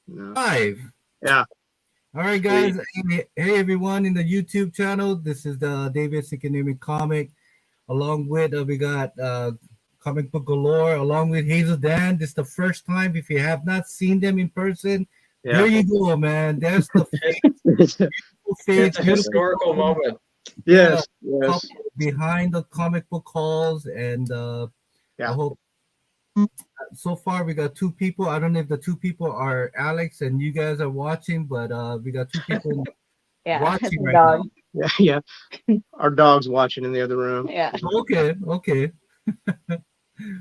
Live. Yeah. All right, guys. Hey, everyone in the YouTube channel. This is the David's Economic Comic. Along with we got Comic Book Galore. Along with Hazel Dan. This is the first time. If you have not seen them in person, there you go, man. There's the it's a historical moment. Yes. Behind the comic book halls, and I hope. So far, we got two people. I don't know if the two people are Alex and you guys are watching, but we got two people watching right now. Yeah. Our dog's watching in the other room. Yeah. Okay.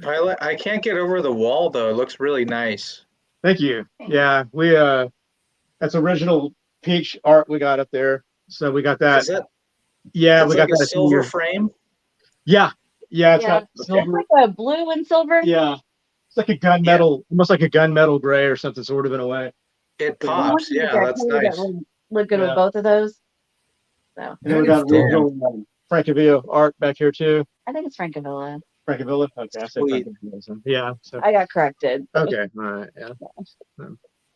I can't get over the wall though. It looks really nice. Thank you. Yeah, we that's original peach art we got up there. So we got that. We got like that a silver frame. Yeah. It's got silver. It's like a blue and silver. Yeah. It's like a gunmetal, almost like a gunmetal gray or something, sort of in a way. It pops. Yeah, that's nice. Look good with both of those. So. And then we got original Francavilla art back here too. I think it's Francavilla. Francavilla? Okay, I said Francavilla. Yeah. So. I got corrected. Okay, all right,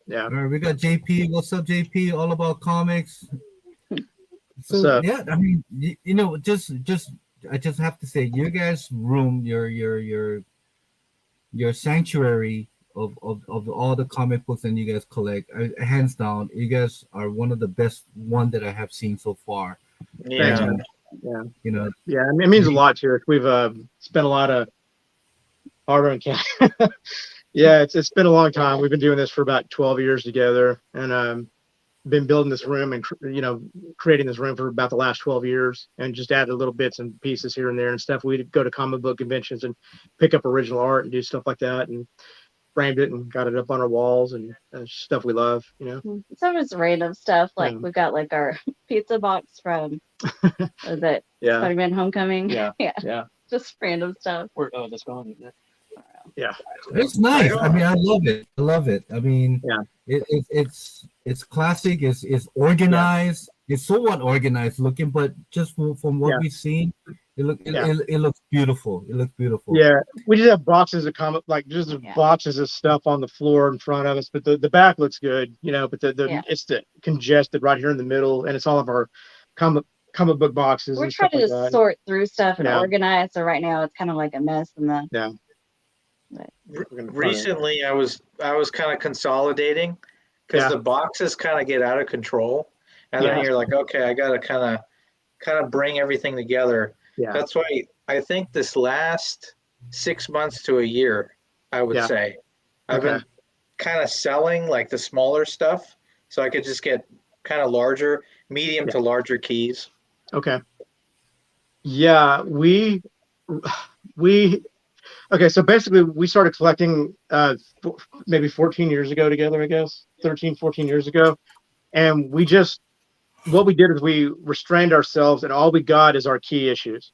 yeah. All right, we got JP. What's up, JP? All about comics. So yeah, I mean, you know, just I just have to say, your guys' room, your sanctuary of all the comic books that you guys collect, hands down, you guys are one of the best one that I have seen so far. Yeah. Yeah. You know. Yeah, I mean, it means a lot to us. We've spent a lot of hard-earned cash. Yeah, it's been a long time. We've been doing this for about 12 years together, and been building this room and creating this room for about the last 12 years, and just added little bits and pieces here and there and stuff. We'd go to comic book conventions and pick up original art and do stuff like that, and framed it and got it up on our walls, and stuff we love, Some is random stuff, like we've got like our pizza box from that Spider-Man Homecoming. Yeah. Just random stuff. That's gone. Yeah, it's nice. I mean, I love it. I mean, it's classic. It's organized. It's somewhat organized looking, but just from what we've seen, it looks beautiful. It looks beautiful. Yeah, we just have boxes of boxes of stuff on the floor in front of us, but the back looks good, But it's the congested right here in the middle, and it's all of our comic book boxes. We're trying to sort through stuff and organize. So right now it's kind of like a mess in the Recently, I was kind of consolidating because the boxes kind of get out of control, and then you're like, okay, I got to kind of bring everything together. Yeah. That's why I think this last 6 months to a year, I would say, I've been kind of selling like the smaller stuff, so I could just get kind of larger, medium to larger keys. Okay. Yeah, Okay, so basically we started collecting maybe 14 years ago together, I guess, 13, 14 years ago. And what we did is we restrained ourselves, and all we got is our key issues.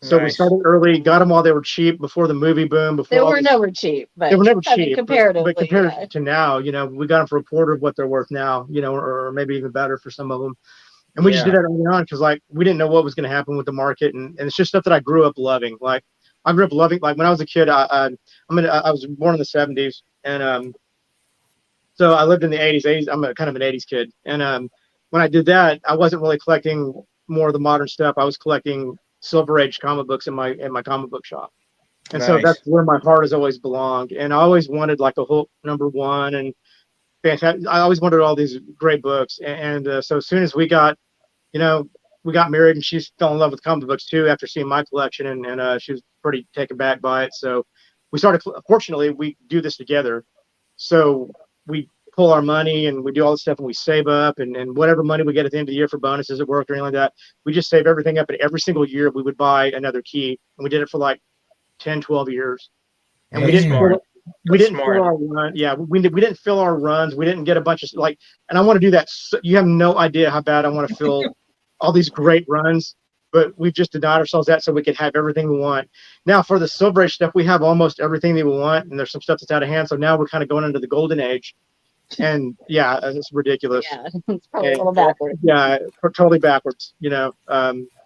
So we started early, got them while they were cheap, before the movie boom. They were never cheap. But they were never cheap. Comparatively. But compared to now, we got them for a quarter of what they're worth now, or maybe even better for some of them. And we just did that early on because, we didn't know what was going to happen with the market. And it's just stuff that I grew up loving. I grew up loving, when I was a kid, I was born in the 70s, and so I lived in the 80s. I'm kind of an 80s kid, and when I did that, I wasn't really collecting more of the modern stuff. I was collecting Silver Age comic books in my comic book shop, and so that's where my heart has always belonged. And I always wanted like a Hulk #1 and fantastic. I always wanted all these great books, and so as soon as we got married, and she fell in love with comic books too after seeing my collection, and she was pretty taken back by it. So we started. Fortunately, we do this together. So we pull our money and we do all this stuff, and we save up, and whatever money we get at the end of the year for bonuses at work or anything like that, we just save everything up. And every single year we would buy another key, and we did it for like 10, 12 years. And we didn't fill our run. Yeah, we didn't fill our runs. We didn't get a bunch of and I want to do that. You have no idea how bad I want to fill all these great runs, but we've just denied ourselves that so we could have everything we want. Now for the Silver Age stuff, we have almost everything that we want, and there's some stuff that's out of hand. So now we're kind of going into the Golden Age, and it's ridiculous. Yeah, it's probably a little backwards. Yeah, totally backwards. But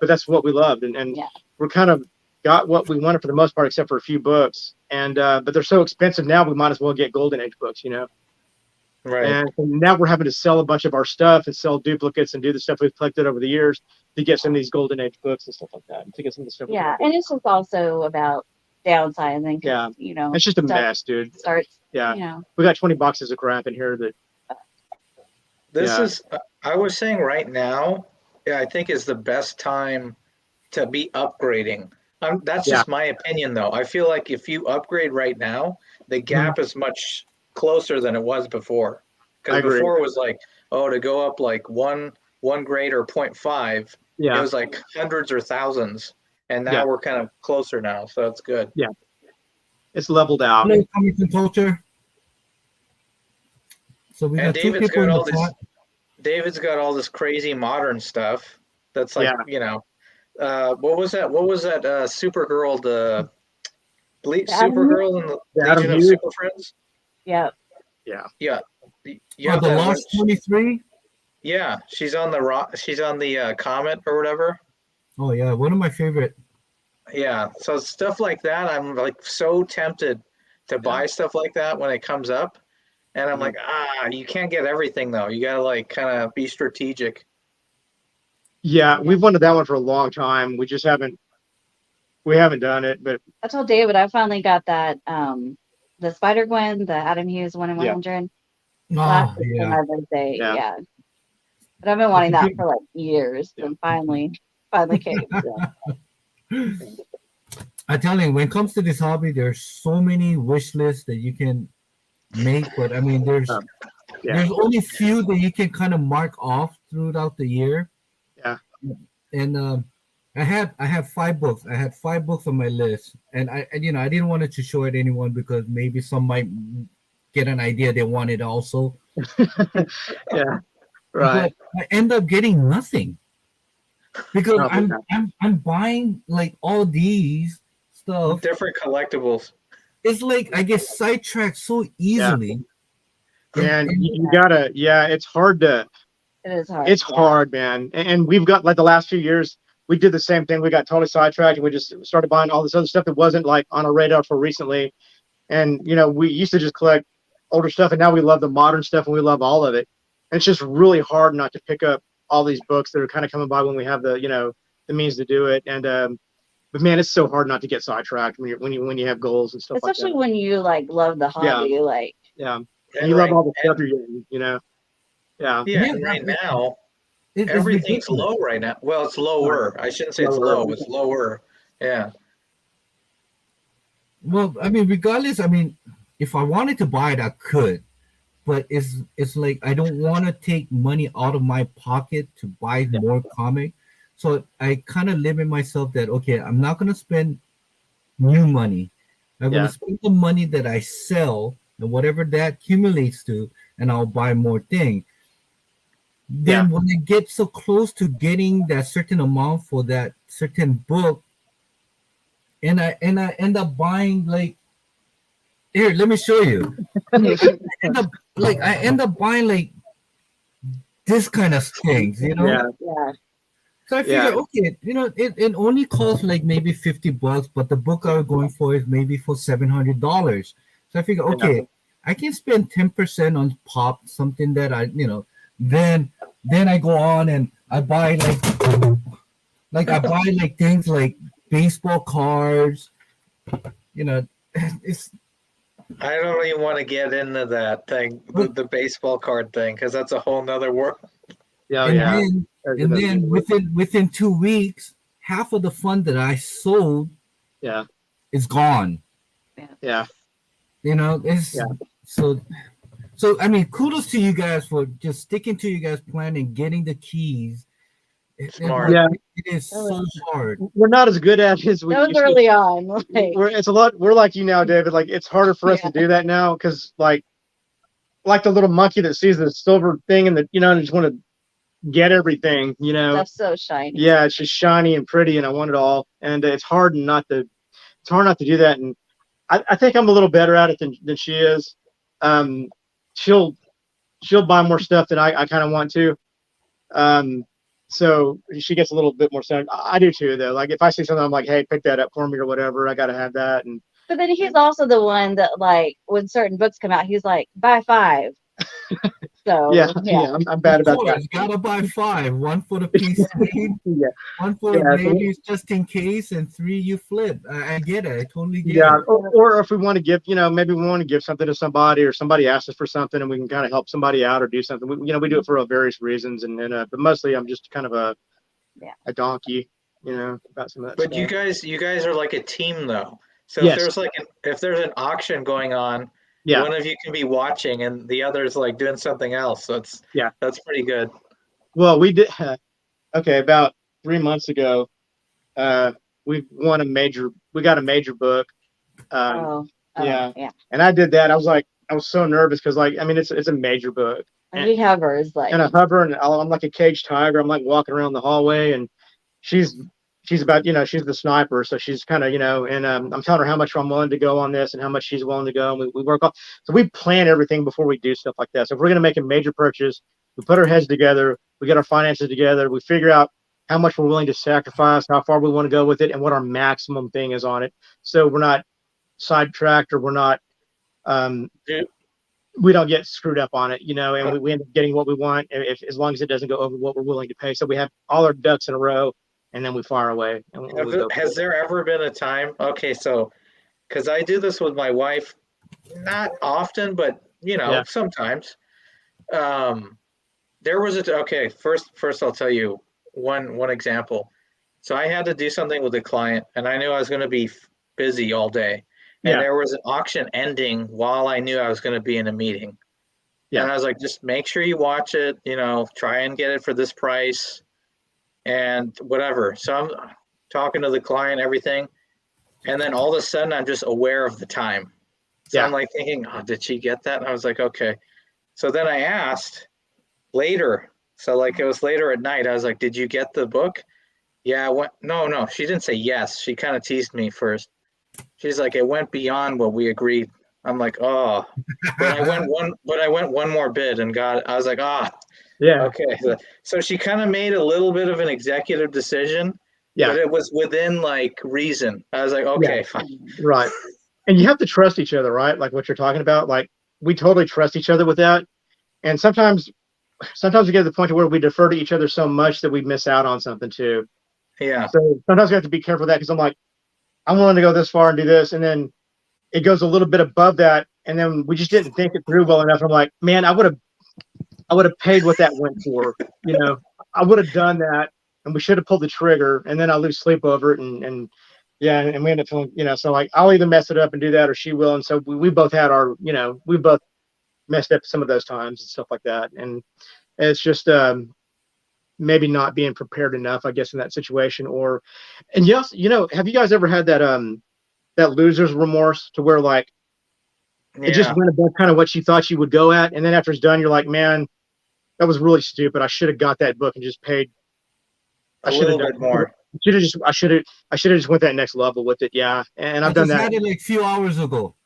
that's what we loved, and we're kind of got what we wanted for the most part, except for a few books. And but they're so expensive now, we might as well get Golden Age books. Right. And now we're having to sell a bunch of our stuff and sell duplicates and do the stuff we've collected over the years to get some of these golden age books and stuff like that. To get some of the stuff. Yeah, and it's just also about downsizing. Yeah, you know, it's just a mess, dude. Starts. Yeah, you know, we got 20 boxes of crap in here that. This is. I was saying right now, I think is the best time to be upgrading. That's just my opinion, though. I feel like if you upgrade right now, the gap is much closer than it was before. Because before it was like, oh, to go up like one grade or 0.5, it was like hundreds or thousands. And now we're kind of closer now, so it's good. Yeah, it's leveled out. Comics and culture. So we got David's got all this. David's got all this crazy modern stuff. That's like you know, what was that? What was that? Supergirl, the Supergirl and the Legion of Super Friends. Yeah. Yeah. The Lost 23. Yeah, she's on the Comet or whatever. Oh yeah, one of my favorite. Yeah, so stuff like that, I'm like so tempted to buy stuff like that when it comes up, and I'm like, you can't get everything though. You gotta like kind of be strategic. Yeah, we've wanted that one for a long time. We just haven't done it. But I told David I finally got that the Spider-Gwen, the Adam Hughes 1 in 100. Last week for my birthday. Yeah. But I've been wanting that for like years, and finally came. So. I tell you, when it comes to this hobby, there's so many wish lists that you can make, but I mean, there's only few that you can kind of mark off throughout the year. Yeah. And I have 5 books. I had 5 books on my list, and I didn't want it to show it anyone because maybe some might get an idea they want it also. Yeah. Right. But I end up getting nothing because I'm buying like all these stuff, different collectibles. It's like I get sidetracked so easily. And you gotta, it's hard to. It is hard. It's hard, man. And we've got like the last few years, we did the same thing. We got totally sidetracked, and we just started buying all this other stuff that wasn't like on our radar for recently. And we used to just collect older stuff, and now we love the modern stuff, and we love all of it. And it's just really hard not to pick up all these books that are kind of coming by when we have the the means to do it. And but man, it's so hard not to get sidetracked when you have goals and stuff. Especially like that. when you like love the hobby, and you love all the stuff you're getting, Right now everything's low right now. Well, it's lower. I shouldn't say it's low. It's lower. Yeah. Well, I mean, regardless, I mean, if I wanted to buy it, I could, but it's like I don't want to take money out of my pocket to buy more comic. So I kind of limit myself that, okay, I'm not going to spend new money. I'm going to spend the money that I sell and whatever that accumulates to, and I'll buy more things. Then when I get so close to getting that certain amount for that certain book, and I end up buying like, here, let me show you. I end up buying like this kind of things, Yeah. So I figure, okay, it only costs like maybe $50, but the book I was going for is maybe for $700. So I figure, okay, I can spend 10% on pop, something that I, then I go on and I buy like things like baseball cards, it's. I don't even want to get into that thing, the baseball card thing, because that's a whole nother world. And then within 2 weeks, half of the fund that I sold, is gone. Yeah. So I mean, kudos to you guys for just sticking to your guys' plan and getting the keys. Smart. It is so hard. We're not as good at it as we used to. Early on. It's a lot. We're like you now, David. Like it's harder for us to do that now because like the little monkey that sees the silver thing and and just want to get everything. That's so shiny. Yeah, it's just shiny and pretty, and I want it all. And it's hard not to do that. And I think I'm a little better at it than she is. She'll buy more stuff than I kind of want to. So she gets a little bit more sad. I do too, though. Like if I see something, I'm like, hey, pick that up for me or whatever. I got to have that. But then he's also the one that like when certain books come out, he's like, buy 5. So yeah, I'm bad about that. Gotta buy 5. 1 for the PC, Yeah. 1 for maybe just in case, and 3 you flip. I get it. I totally get it. Or if we want to give, maybe we want to give something to somebody, or somebody asks us for something, and we can kind of help somebody out or do something. We do it for various reasons, and then but mostly I'm just kind of a donkey, about some of that. But stuff. you guys are like a team though. So yes. if there's an auction going on, one of you can be watching and the other's like doing something else. So that's pretty good. Well, we did. Okay, about 3 months ago, we got a major book. And I did that. I was so nervous because it's a major book. And he hovers and I hover, and I'm like a caged tiger. I'm like walking around the hallway, and she's about, she's the sniper. So she's kind of, and I'm telling her how much I'm willing to go on this and how much she's willing to go. And we work off. So we plan everything before we do stuff like that. So if we're going to make a major purchase, we put our heads together, we get our finances together, we figure out how much we're willing to sacrifice, how far we want to go with it, and what our maximum thing is on it. So we're not sidetracked, or we're not, we don't get screwed up on it, and we end up getting what we want as long as it doesn't go over what we're willing to pay. So we have all our ducks in a row, and then we fire away. Has there ever been a time? Okay, so because I do this with my wife, not often, but sometimes. There was first I'll tell you one example. So I had to do something with a client, and I knew I was going to be busy all day. And there was an auction ending while I knew I was going to be in a meeting. Yeah. And I was like, just make sure you watch it, try and get it for this price and whatever. So I'm talking to the client, everything. And then all of a sudden I'm just aware of the time. So I'm like thinking, oh, did she get that? And I was like, okay. So then I asked later. So like it was later at night. I was like, did you get the book? Yeah. No, she didn't say yes. She kind of teased me first. She's like, it went beyond what we agreed. I'm like, oh, but I went one more bid and I was like, okay. So she kind of made a little bit of an executive decision, but it was within like reason. I was like, okay, fine. Right. And you have to trust each other, right? Like what you're talking about. Like we totally trust each other with that. And sometimes we get to the point where we defer to each other so much that we miss out on something too. Yeah. So sometimes we have to be careful of that, because I'm like, I'm willing to go this far and do this, and then it goes a little bit above that, and then we just didn't think it through well enough. I'm like, man, I would have paid what that went for. I would have done that, and we should have pulled the trigger, and then I lose sleep over it, and we end up feeling, so like I'll either mess it up and do that, or she will, and so we both had our, we both messed up some of those times and stuff like that, and it's just maybe not being prepared enough, I guess, in that situation. And yes, have you guys ever had that loser's remorse, to where like it just went above kind of what you thought you would go at, and then after it's done, you're like, man, that was really stupid. I should have got that book and just paid a little bit more. I should have just went that next level with it. Yeah, and I've done that. I had it like a few hours ago.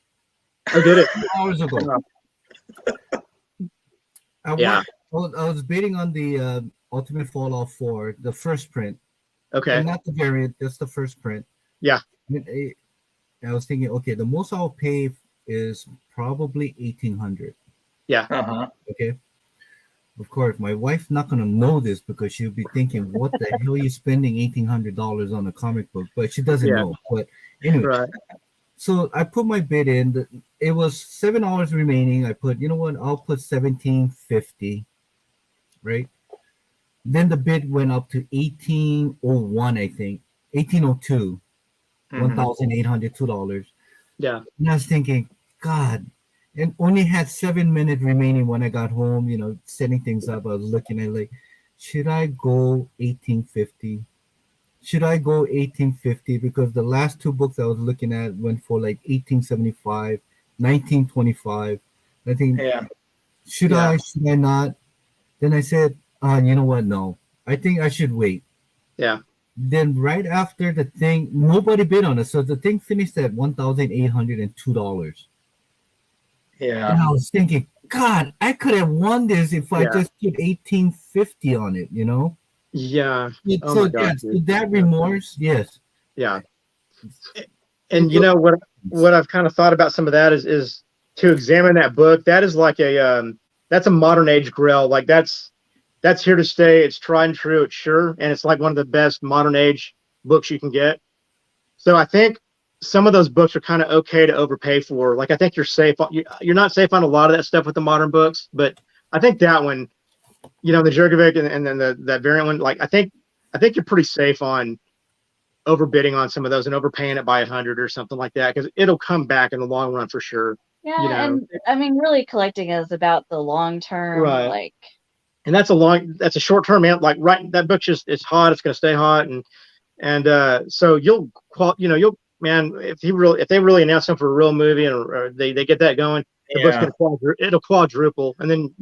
I did it. A few hours ago. I was bidding on the Ultimate Fallout 4, the first print. Okay. And not the variant, just the first print. Yeah. I was thinking, okay, the most I'll pay is probably $1,800. Yeah. Okay. Of course, my wife's not gonna know this, because she'll be thinking, "What the hell are you spending $1,800 on a comic book?" But she doesn't know. But anyway, right. So I put my bid in. It was $7 remaining. I put, you know what? I'll put $1,750. Right. Then the bid went up to $1,801. I think $1,802. $1,802. Yeah. And I was thinking, God, and only had 7 minutes remaining when I got home, setting things up. I was looking at like, should I go $1,850? Should I go $1,850? Because the last 2 books I was looking at went for like $1,875, $1,925. I think, should I not? Then I said, you know what? No, I think I should wait. Yeah. Then right after the thing, nobody bid on it. So the thing finished at $1,802. Yeah. And I was thinking, God, I could have won this if I just put $1,850 on it, Yeah. That remorse, yes. Yeah. And what I've kind of thought about some of that is to examine that book. That is like a that's a modern age grail. Like that's here to stay. It's tried and true. It's sure, and it's like one of the best modern age books you can get. So I think some of those books are kind of okay to overpay for. Like I think you're safe. You're not safe on a lot of that stuff with the modern books, but I think that one, the Jerkovic and then that variant one, like I think you're pretty safe on overbidding on some of those and overpaying it by 100 or something like that, because it'll come back in the long run for sure. Yeah, and I mean, really collecting is about the long term, right? Like, and that's a short term, man. Like that book it's hot. It's going to stay hot, and so you'll man, if they really announce them for a real movie or they get that going, the book's it'll quadruple. And then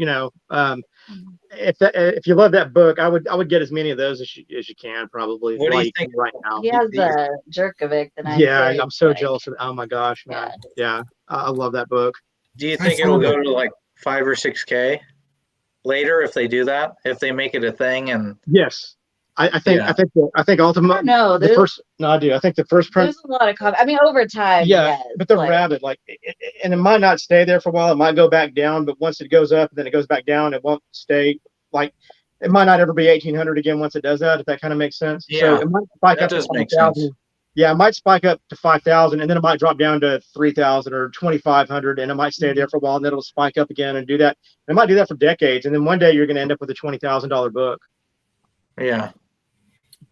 if you love that book, I would get as many of those as you can probably. What do you think right now? He has the Jerkovic. I'm so jealous of it. Oh my gosh, man. Yeah, I love that book. Do you think it'll go to like 5 or 6K later if they do that? If they make it a thing? And yes. I think ultimately. No, I do. I think the first print. There's a lot of I mean, over time. Yeah, yes, but the rabbit, and it might not stay there for a while. It might go back down, but once it goes up, and then it goes back down. It won't stay. Like it might not ever be 1,800 again once it does that. If that kind of makes sense. Yeah, so it might spike up to 5,000. Yeah, it might spike up to 5,000, and then it might drop down to 3,000 or 2,500, and it might stay there for a while, and then it'll spike up again and do that. And it might do that for decades, and then one day you're going to end up with a $20,000 book. Yeah.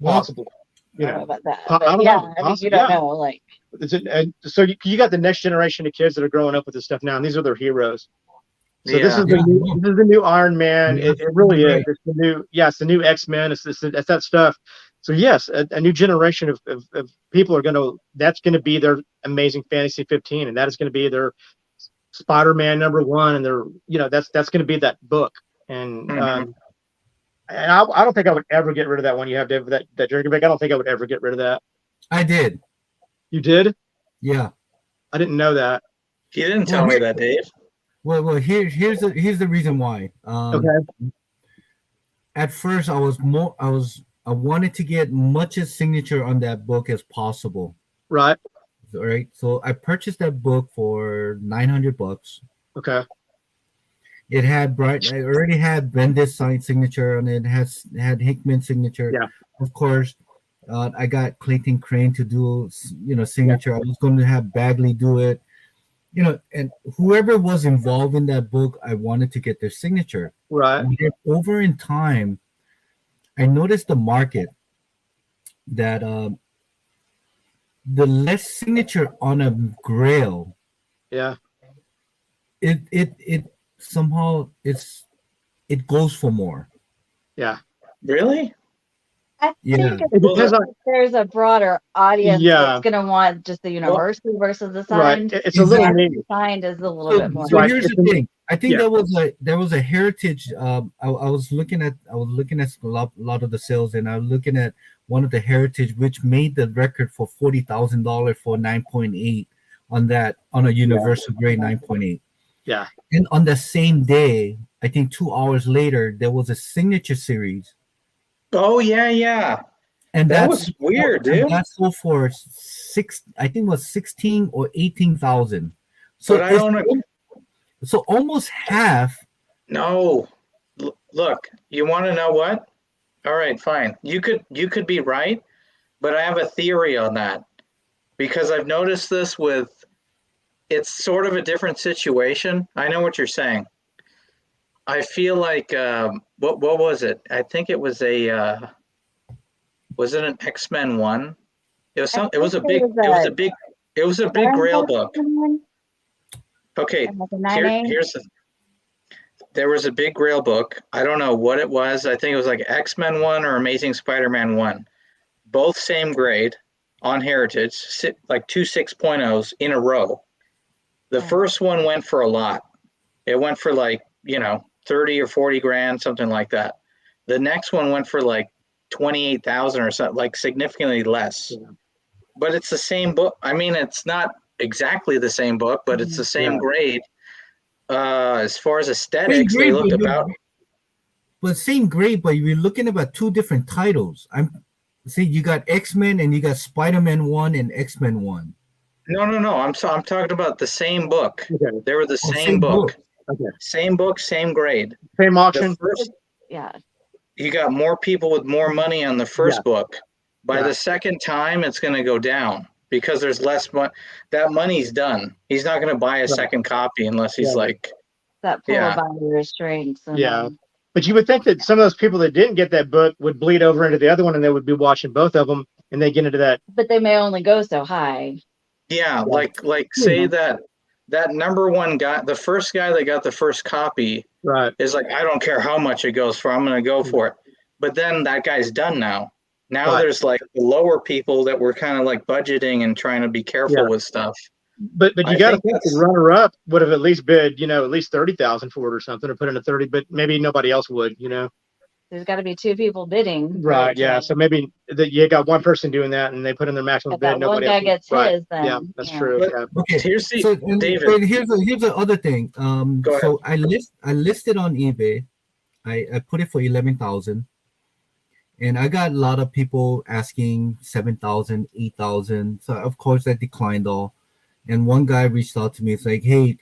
Possible. I don't know about that. I don't know. I mean, you don't know. Like, so you got the next generation of kids that are growing up with this stuff now, and these are their heroes. So this is the new Iron Man. It really is. It's the new X-Men. It's that stuff. So yes, a new generation of people that's going to be their Amazing Fantasy 15, and that is going to be their Spider-Man #1, and that's going to be that book. And and I don't think I would ever get rid of that one. You have to have that Jerkovic. I don't think I would ever get rid of that. I did. You did? Yeah. I didn't know that. You didn't tell me that, Dave. Well, here's the reason why. Okay. At first, I wanted to get much's signature on that book as possible. Right. All right. So I purchased that book for $900. Okay. It had I already had Bendis signed signature on it. It had Hickman's signature. Yeah. Of course, I got Clayton Crane to do signature. Yeah. I was going to have Bagley do it. And whoever was involved in that book, I wanted to get their signature. Right. And then over in time, I noticed the market that the less signature on a grail. Yeah. It somehow it goes for more. Yeah. Really? I think there's a broader audience that's going to want just the universal versus the signed. Right. It's a little signed is a little bit more. So here's the thing. I think there was a heritage. I was looking at a lot of the sales, and I was looking at one of the heritage, which made the record for $40,000 for 9.8 on a universal grade 9.8. Yeah. And on the same day, I think 2 hours later, there was a signature series. Oh yeah. And that was weird, dude. That sold for I think it was 16 or 18,000. So but I don't know. So almost half. No, look. You want to know what? All right, fine. You could be right, but I have a theory on that because I've noticed this with. It's sort of a different situation. I know what you're saying. I feel like what was it? I think it was was it an X-Men 1? It was a big Grail book. Okay, there was a big Grail book. I don't know what it was. I think it was like X-Men 1 or Amazing Spider-Man 1. Both same grade on Heritage, like 2 6.0s in a row. The first one went for a lot. It went for like, 30 or 40 grand, something like that. The next one went for like 28,000 or something, like significantly less. Yeah. But it's the same book. I mean, it's not exactly the same book, but it's the same grade. As far as aesthetics, they look about. But same grade, but you're looking about two different titles. You got X-Men and you got Spider-Man 1 and X-Men 1. No. I'm talking about the same book. Okay. They were the same book. Okay. Same book, same grade. Same auction. Yeah. You got more people with more money on the first book. By the second time, it's going to go down because there's less money. That money's done. He's not going to buy a second copy unless he's like that pool of buyer's strengths. But you would think that some of those people that didn't get that book would bleed over into the other one, and they would be watching both of them, and they get into that. But they may only go so high. Yeah, like say that number one guy, the first guy that got the first copy, is like, I don't care how much it goes for, I'm going to go for it. But then that guy's done now. Now there's like the lower people that were kind of like budgeting and trying to be careful with stuff. But you got to think the runner-up would have at least bid, at least 30,000 for it or something, or put in a 30. But maybe nobody else would, There's got to be two people bidding. Right. Yeah. So maybe you got one person doing that, and they put in their maximum bid. Nobody else gets his. Then, yeah, that's true. Okay. Here's David. Here's the other thing. So I listed on eBay. I put it for 11,000. And I got a lot of people asking 7,000, 8,000. So of course I declined all. And one guy reached out to me. It's like, hey,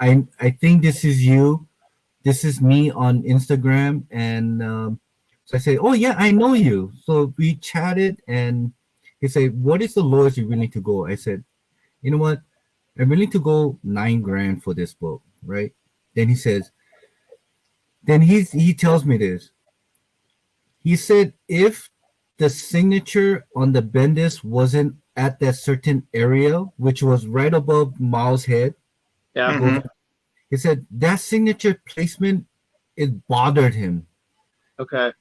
I think this is you. This is me on Instagram. And so I said, oh yeah, I know you. So we chatted, and he said, what is the lowest you're willing to go? I said, you know what? I'm willing to go $9,000 for this book, right? Then he says, he tells me this. He said, if the signature on the Bendis wasn't at that certain area, which was right above Miles' head, he said that signature placement, it bothered him. Okay.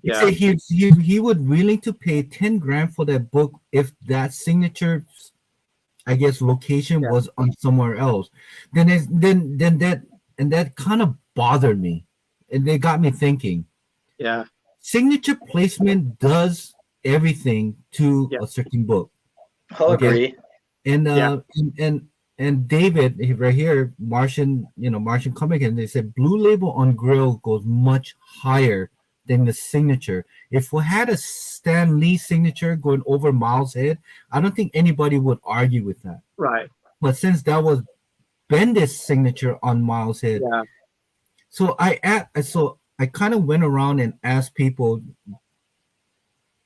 He said he would willing to pay $10,000 for that book if that signature, I guess, location was on somewhere else. Then that kind of bothered me, and they got me thinking. Yeah. Signature placement does everything to a certain book. I'll agree. And David right here, Martian comic, and they said Blue Label on Grill goes much higher than the signature. If we had a Stan Lee signature going over Miles' head, I don't think anybody would argue with that. Right. But since that was Bendis' signature on Miles' head, so I kind of went around and asked people,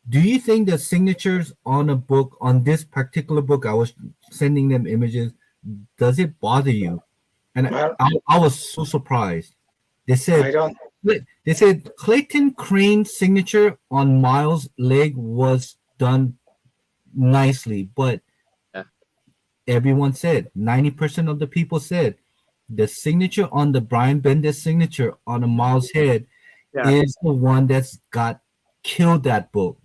do you think the signatures on a book, on this particular book, I was sending them images, does it bother you? And I was so surprised. They said, Clayton Crane's signature on Miles' leg was done nicely, but everyone said, 90% of the people said, the signature on the Brian Bendis signature on a Miles' head is the one that's killed that book.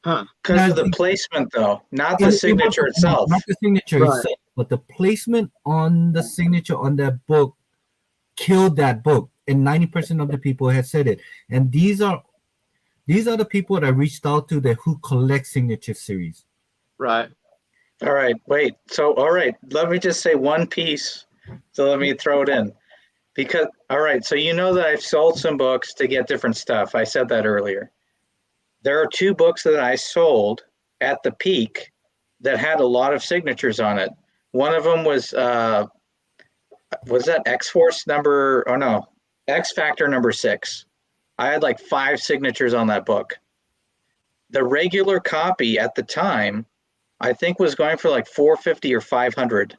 Because of the placement, though, not the signature itself. Not the signature itself, but the placement on the signature on that book killed that book. And 90% of the people had said it. And these are the people that I reached out to who collect signature series. Right. All right. Wait. So, all right. Let me just say one piece. So let me throw it in. Because, all right. So that I've sold some books to get different stuff. I said that earlier. There are 2 books that I sold at the peak that had a lot of signatures on it. One of them was that X-Force X Factor number 6. I had like 5 signatures on that book. The regular copy at the time, I think, was going for like $450 or $500.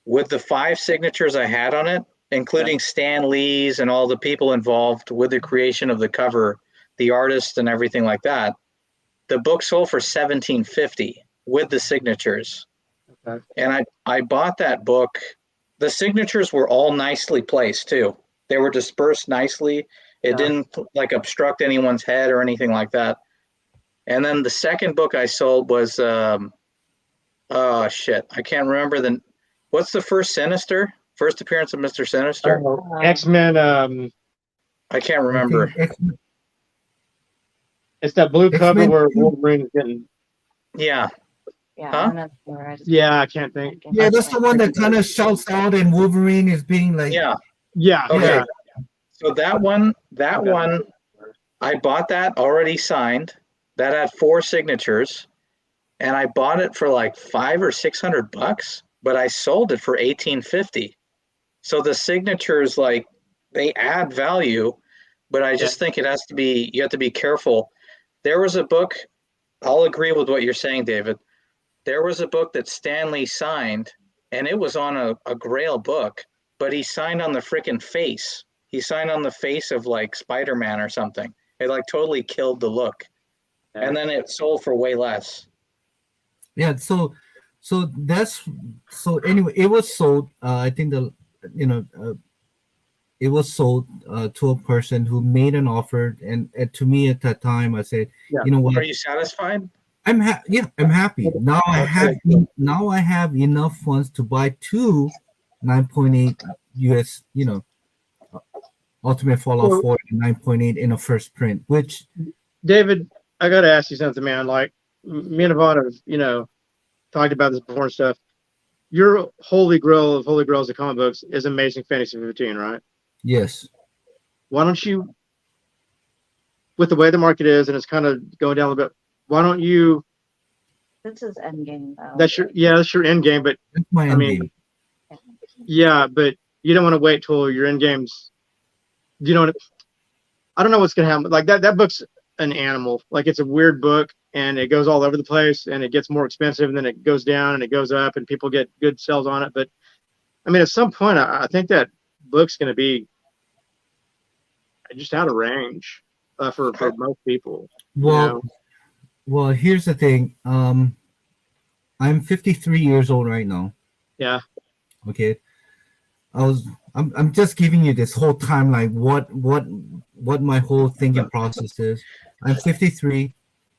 With the 5 signatures I had on it, including Stan Lee's and all the people involved with the creation of the cover, the artist and everything like that, the book sold for $1,750 with the signatures. Okay. And I bought that book. The signatures were all nicely placed too. They were dispersed nicely. It didn't like obstruct anyone's head or anything like that. And then the second book I sold was I can't remember what's the first appearance of Mr. Sinister? X-Men. I can't remember. It's that blue cover where Wolverine is getting. Yeah. Yeah. Huh? Yeah, I can't think. Yeah, that's the one that kind of shouts out, and Wolverine is being like. Yeah. Okay. Yeah. So that one, I bought that already signed. That had 4 signatures, and I bought it for like $500 or $600, but I sold it for $1,850. So the signatures, like, they add value, but I just think you have to be careful. There was a book, I'll agree with what you're saying, David. There was a book that Stanley signed, and it was on a Grail book, but he signed on the freaking face. He signed on the face of like Spider-Man or something. It like totally killed the look. Yeah. And then it sold for way less. Yeah, so anyway, it was sold. I think it was sold to a person who made an offer, and to me at that time, I said, you know what? Are you satisfied? I'm happy. Now I have enough funds to buy two 9.8 US, Ultimate Fallout 4 and 9.8 in a first print. Which, David, I got to ask you something, man. Like me and Yvonne have, talked about this before and stuff. Your holy grail of holy grails of comic books is Amazing Fantasy 15, right? Yes. Why don't you, with the way the market is and it's kind of going down a little bit, why don't you? This is endgame though. That's your end game, but that's my end game. Yeah, but you don't want to wait till your end game's. I don't know what's gonna happen. Like that book's an animal. Like it's a weird book, and it goes all over the place, and it gets more expensive, and then it goes down, and it goes up, and people get good sales on it. But I mean, at some point, I think that book's gonna be just out of range for most people. Well, here's the thing. I'm 53 years old right now. Yeah. Okay. I'm just giving you this whole timeline. What my whole thinking process is. I'm 53.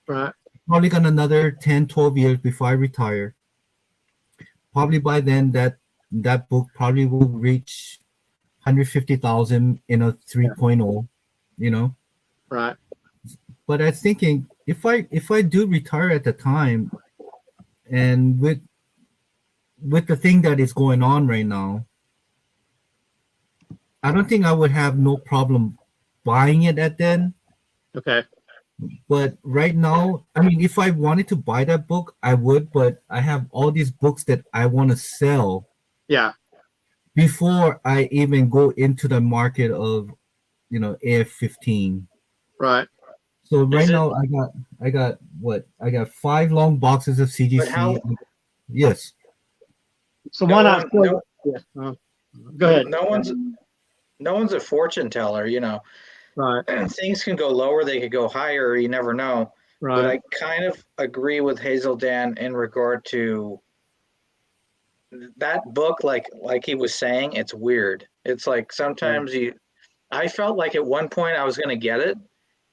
Right. Probably got another 10, 12 years before I retire. Probably by then that book probably will reach 150,000 in a 3.0. Right. But I was thinking if I do retire at the time, and with the thing that is going on right now, I don't think I would have no problem buying it at then. Okay. But right now, I mean, if I wanted to buy that book, I would, but I have all these books that I want to sell. Yeah. Before I even go into the market of, AF-15. Right. So right now I got 5 long boxes of CGC. Yes. So why not? Go ahead. No one's a fortune teller, Right. Things can go lower, they could go higher, you never know. Right. But I kind of agree with Hazel Dan in regard to that book, like he was saying, it's weird. It's like sometimes I felt like at one point I was gonna get it.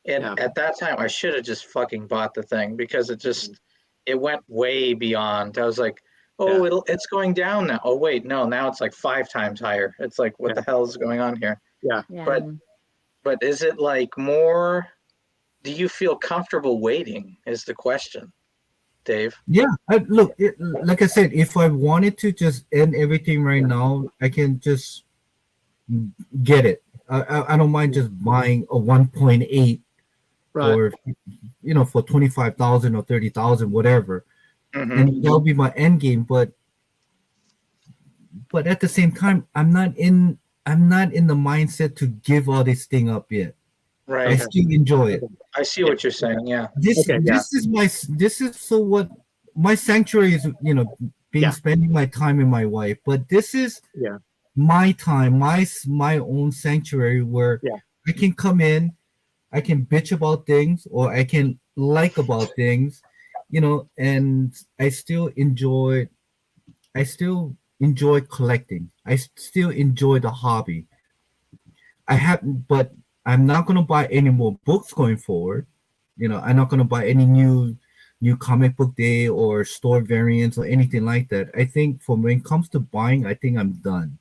And at that time I should have just fucking bought the thing because it went way beyond. I was like, it's going down now. Oh wait, no, now it's like 5 times higher. It's like, what the hell is going on here? Yeah. But is it like more? Do you feel comfortable waiting? Is the question, Dave? Yeah. Like I said, if I wanted to just end everything right now, I can just get it. I don't mind just buying a 1.8 or for 25,000 or 30,000, whatever. Mm-hmm. And that'll be my end game. But at the same time, I'm not in the mindset to give all this thing up yet. Right. I still enjoy it. I see what you're saying. Yeah. This is so what my sanctuary is, spending my time with my wife, but this is my time, my own sanctuary where I can come in, I can bitch about things, or I can like about things, and I still enjoy collecting. I still enjoy the hobby. But I'm not going to buy any more books going forward. I'm not going to buy any new comic book day or store variants or anything like that. I think when it comes to buying, I think I'm done.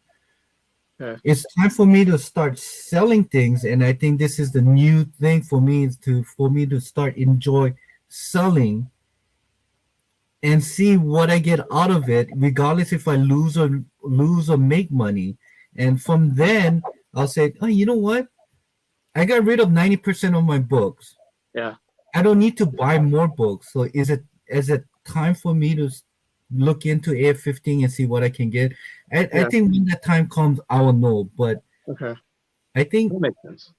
Okay. It's time for me to start selling things, and I think this is the new thing for me to start enjoy selling and see what I get out of it, regardless if I lose or make money. And from then, I'll say, oh, you know what? I got rid of 90% of my books. Yeah. I don't need to buy more books. So is it time for me to look into AF-15 and see what I can get. I think when that time comes, I will know. But okay, I think that makes sense.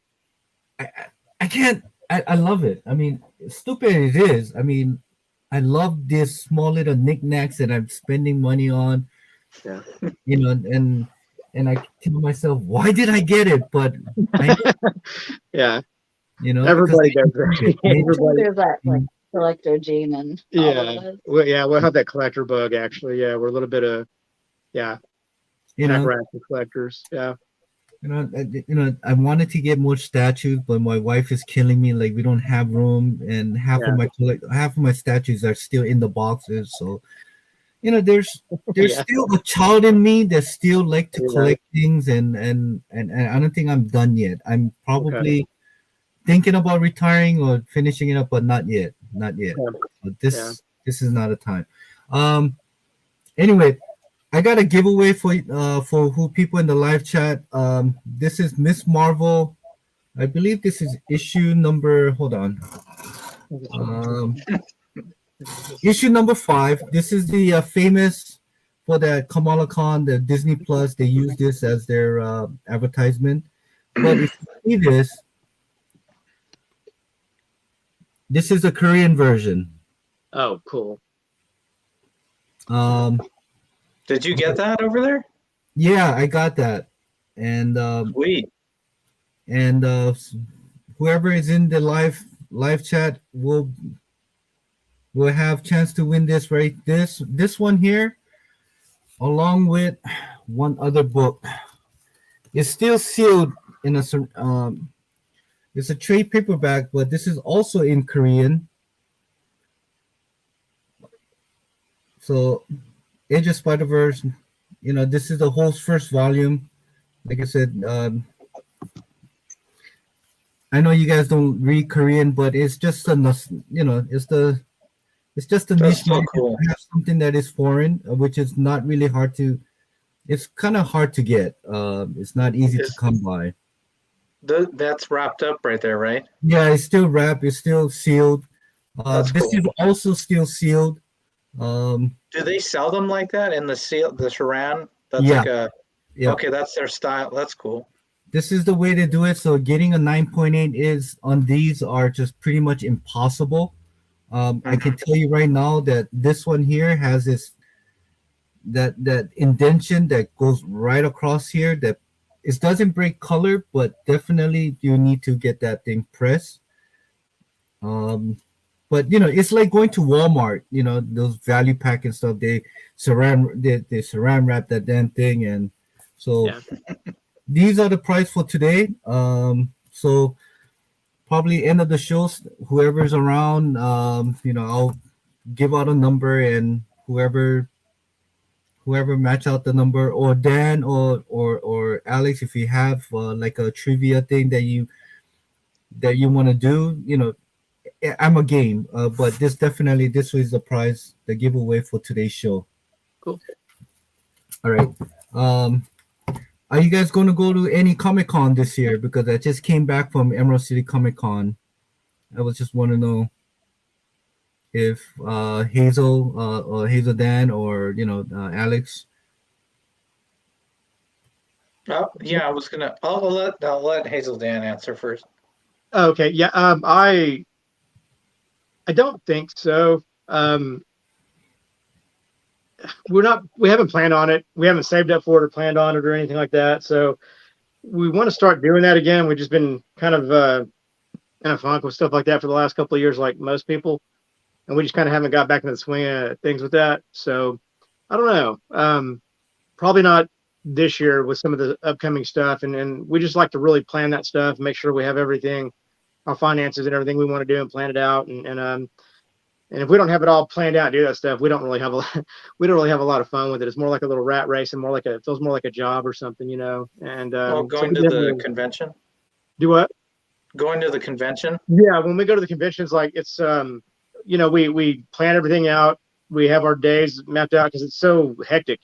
I can't. I love it. I mean, stupid it is. I mean, I love this small little knickknacks that I'm spending money on. Yeah. And I tell myself, why did I get it? But I, Yeah. because Everybody does that. Everybody. There's that like collector gene and We'll have that collector bug actually. Yeah, we're a little bit of collectors. Yeah. I wanted to get more statues, but my wife is killing me. Like we don't have room, and half of my statues are still in the boxes. So, there's still a child in me that still like to collect things, and I don't think I'm done yet. I'm probably thinking about retiring or finishing it up, but not yet. But this is not a time. Anyway, I got a giveaway for who people in the live chat. This is Miss Marvel. I believe this is issue number. Hold on. Issue number 5. This is the famous for the Kamala Khan, the Disney Plus. They use this as their advertisement. But if you see this is a Korean version. Oh, cool. Did you get that over there? Yeah, I got that. And sweet. And whoever is in the live chat will have chance to win this, right? This one here, along with one other book, is still sealed in a it's a trade paperback, but this is also in Korean. So, Age of Spider-Verse, this is the whole first volume. Like I said, I know you guys don't read Korean, but it's just it's just a niche market to have something that is foreign, which is not really hard to. It's kind of hard to get. It's not easy to come by. That's wrapped up right there, right? Yeah, it's still wrapped. It's still sealed. This is also still sealed. Do they sell them like that in the Saran? That's okay, that's their style. That's cool. This is the way to do it. So getting a 9.8 is on these are just pretty much impossible. I can tell you right now that this one here has this that indentation that goes right across here. That it doesn't break color, but definitely you need to get that thing pressed. But it's like going to Walmart. Those value pack and stuff. They saran wrap that damn thing, and so these are the price for today. So probably end of the show, whoever's around, I'll give out a number, and whoever match out the number, or Dan or Alex, if you have like a trivia thing that you want to do, I'm a game, but this was the prize, the giveaway for today's show. Cool. All right. Are you guys going to go to any Comic-Con this year? Because I just came back from Emerald City Comic-Con. I was just want to know if Hazel or Hazel Dan or Alex. Oh yeah, I'll let Hazel Dan answer first. Okay. Yeah. I don't think so. We haven't planned on it. We haven't saved up for it or planned on it or anything like that. So we want to start doing that again. We've just been kind of funk with stuff like that for the last couple of years, like most people. And we just kind of haven't got back into the swing of things with that. So I don't know. Probably not this year with some of the upcoming stuff. And we just like to really plan that stuff and make sure we have everything, our finances and everything we want to do and plan it out. And if we don't have it all planned out and do that stuff, we don't really have a lot of fun with it. It's more like a little rat race and it feels more like a job or something, And going to the convention. Do what? Going to the convention. Yeah, when we go to the conventions, like it's we plan everything out. We have our days mapped out because it's so hectic,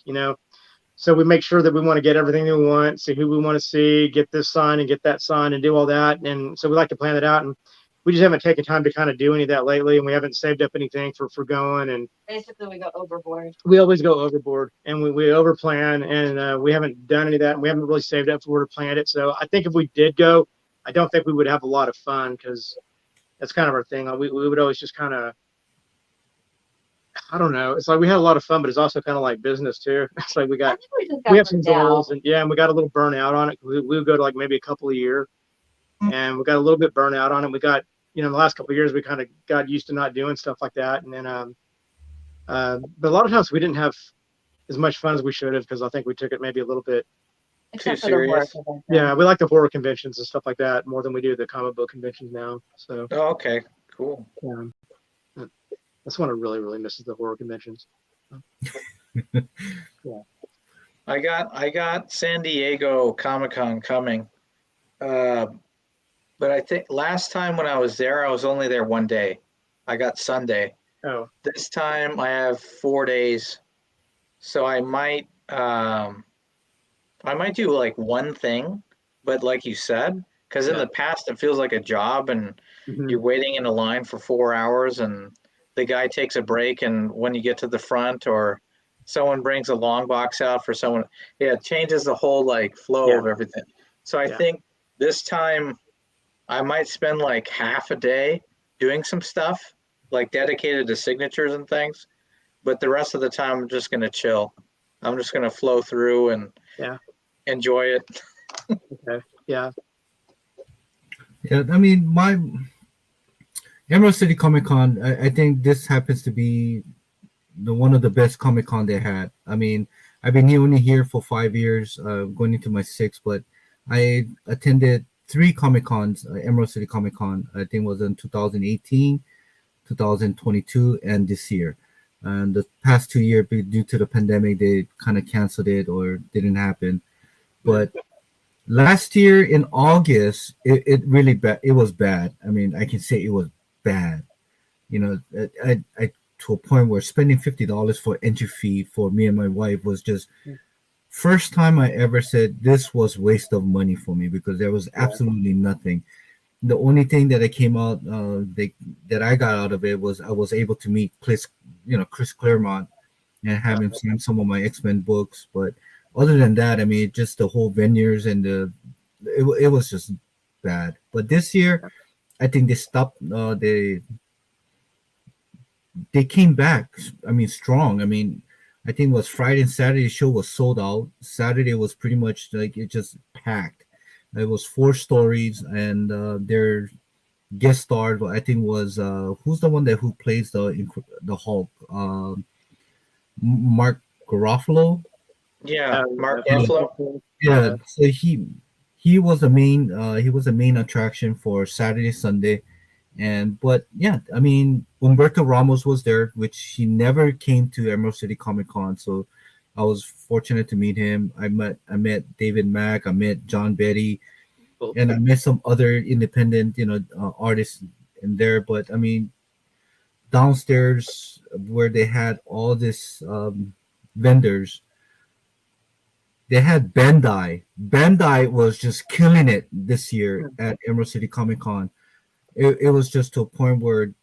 So we make sure that we want to get everything that we want, see who we want to see, get this signed and get that signed and do all that. And so we like to plan it out. And we just haven't taken time to kind of do any of that lately, and we haven't saved up anything for going. And basically, we go overboard. We always go overboard, and we overplan, and we haven't done any of that. And we haven't really saved up for to plan it. So I think if we did go, I don't think we would have a lot of fun because that's kind of our thing. We would always just kind of, I don't know. It's like we had a lot of fun, but it's also kind of like business too. It's like we have some goals, and and we got a little burnout on it. We would go to like maybe a couple a year, and we got a little bit burnout on it. We got, in the last couple of years, we kind of got used to not doing stuff like that. And then, but a lot of times we didn't have as much fun as we should have because I think we took it maybe a little bit too serious. Yeah, we like the horror conventions and stuff like that more than we do the comic book conventions now. So. Oh, okay, cool. Yeah. That's one I really, really misses, the horror conventions. Yeah. I got San Diego Comic-Con coming. But I think last time when I was there, I was only there one day. I got Sunday. Oh. This time I have 4 days. So I might do like one thing, but like you said, because in the past it feels like a job and you're waiting in a line for 4 hours and the guy takes a break, and when you get to the front or someone brings a long box out for someone, it changes the whole like flow of everything. So I think this time I might spend like half a day doing some stuff like dedicated to signatures and things, but the rest of the time I'm just going to chill. I'm just going to flow through and enjoy it. Okay. Yeah. Yeah. I mean, my Emerald City Comic Con, I think this happens to be one of the best Comic Con they had. I mean, I've been only here for 5 years, going into my 6th, but I attended 3 Comic Cons. Emerald City Comic Con, I think, was in 2018, 2022, and this year. And the past 2 years, due to the pandemic, they kind of canceled it or didn't happen. But last year in August, it really bad. It was bad. I mean, I can say it was bad. I to a point where spending $50 for entry fee for me and my wife was just first time I ever said this was waste of money for me, because there was absolutely nothing. The only thing that I came out that I got out of it was I was able to meet Chris Claremont and have him sign some of my X-Men books. But other than that, I mean, just the whole venues and it was just bad. But this year, I think they stopped. They came back. I mean, strong. I mean, I think it was Friday and Saturday show was sold out. Saturday was pretty much like it just packed. It was 4 stories, and their guest star I think was who's the one who plays the Hulk? Mark Garofalo. Yeah, Mark Garofalo. Yeah, so he was the main attraction for Saturday, Sunday. But I mean, Humberto Ramos was there, which he never came to Emerald City Comic Con, so I was fortunate to meet him. I met David Mack, I met John Betty, and I met some other independent, artists in there. But I mean, downstairs where they had all this vendors, they had Bandai. Bandai was just killing it this year at Emerald City Comic Con. It was just to a point where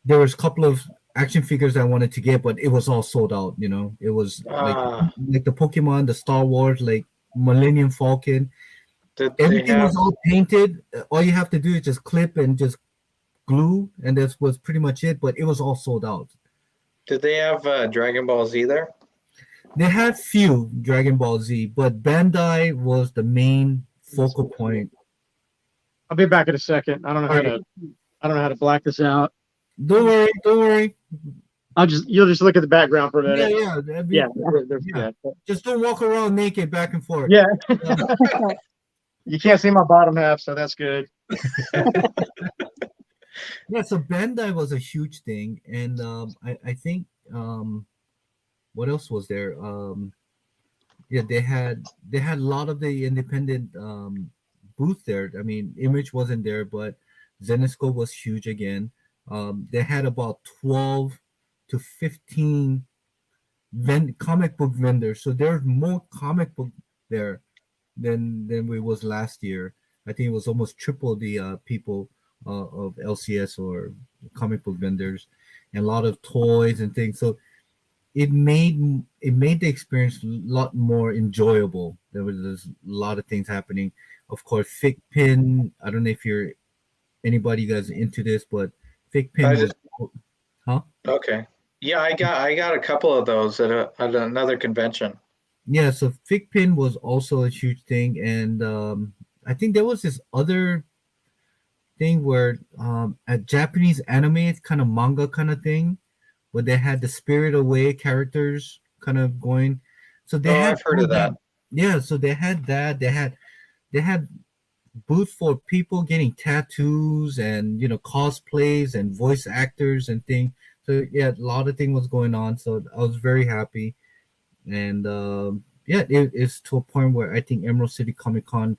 there was a couple of action figures I wanted to get, but it was all sold out. It was like the Pokemon, the Star Wars, like Millennium Falcon. Everything was all painted. All you have to do is just clip and just glue, and that was pretty much it. But it was all sold out. Did they have Dragon Ball Z there? They had few Dragon Ball Z, but Bandai was the main focal point. I'll be back in a second. I don't know how to black this out. Don't worry. You'll just look at the background for a minute. Yeah. Just don't walk around naked back and forth. Yeah. You can't see my bottom half, so that's good. Yeah, so Bandai was a huge thing, and I think what else was there? They had a lot of the independent booth there. I mean, Image wasn't there, but Zenescope was huge again. They had about 12 to 15 comic book vendors, so there's more comic book there than we was last year. I think it was almost triple the people of LCS or comic book vendors, and a lot of toys and things. So it made the experience a lot more enjoyable. There's a lot of things happening. Of course, Fig Pin. I don't know if anybody guys into this, but Fig Pin was, huh? Okay. Yeah, I got a couple of those at another convention. Yeah, so Fig Pin was also a huge thing, and I think there was this other thing where a Japanese anime kind of manga kind of thing where they had the Spirit Away characters kind of going. So they had I've heard of that. Yeah, so they had that. They had booth for people getting tattoos and cosplays and voice actors and things. So yeah, a lot of things was going on. So I was very happy, and yeah, it's to a point where I think Emerald City Comic Con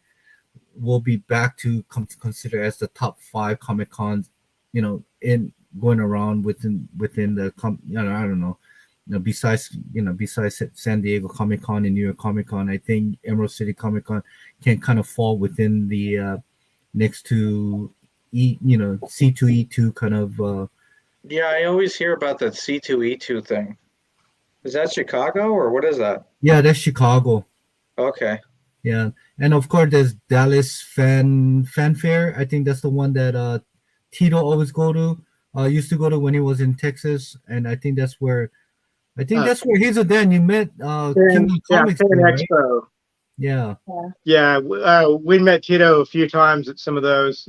will be back to come to consider as the top 5 Comic Cons, in going around within the I don't know. Besides San Diego Comic Con and New York Comic Con, I think Emerald City Comic Con can kind of fall within the next to C2E2 kind of. Yeah, I always hear about that C2E2 thing. Is that Chicago or what is that? Yeah, that's Chicago. Okay. Yeah, and of course there's Dallas Fanfare. I think that's the one that Tito always used to go to when he was in Texas, and I think that's where he's a Dan. You met King of Comics, right? Expo. Yeah. Yeah, we met Tito a few times at some of those.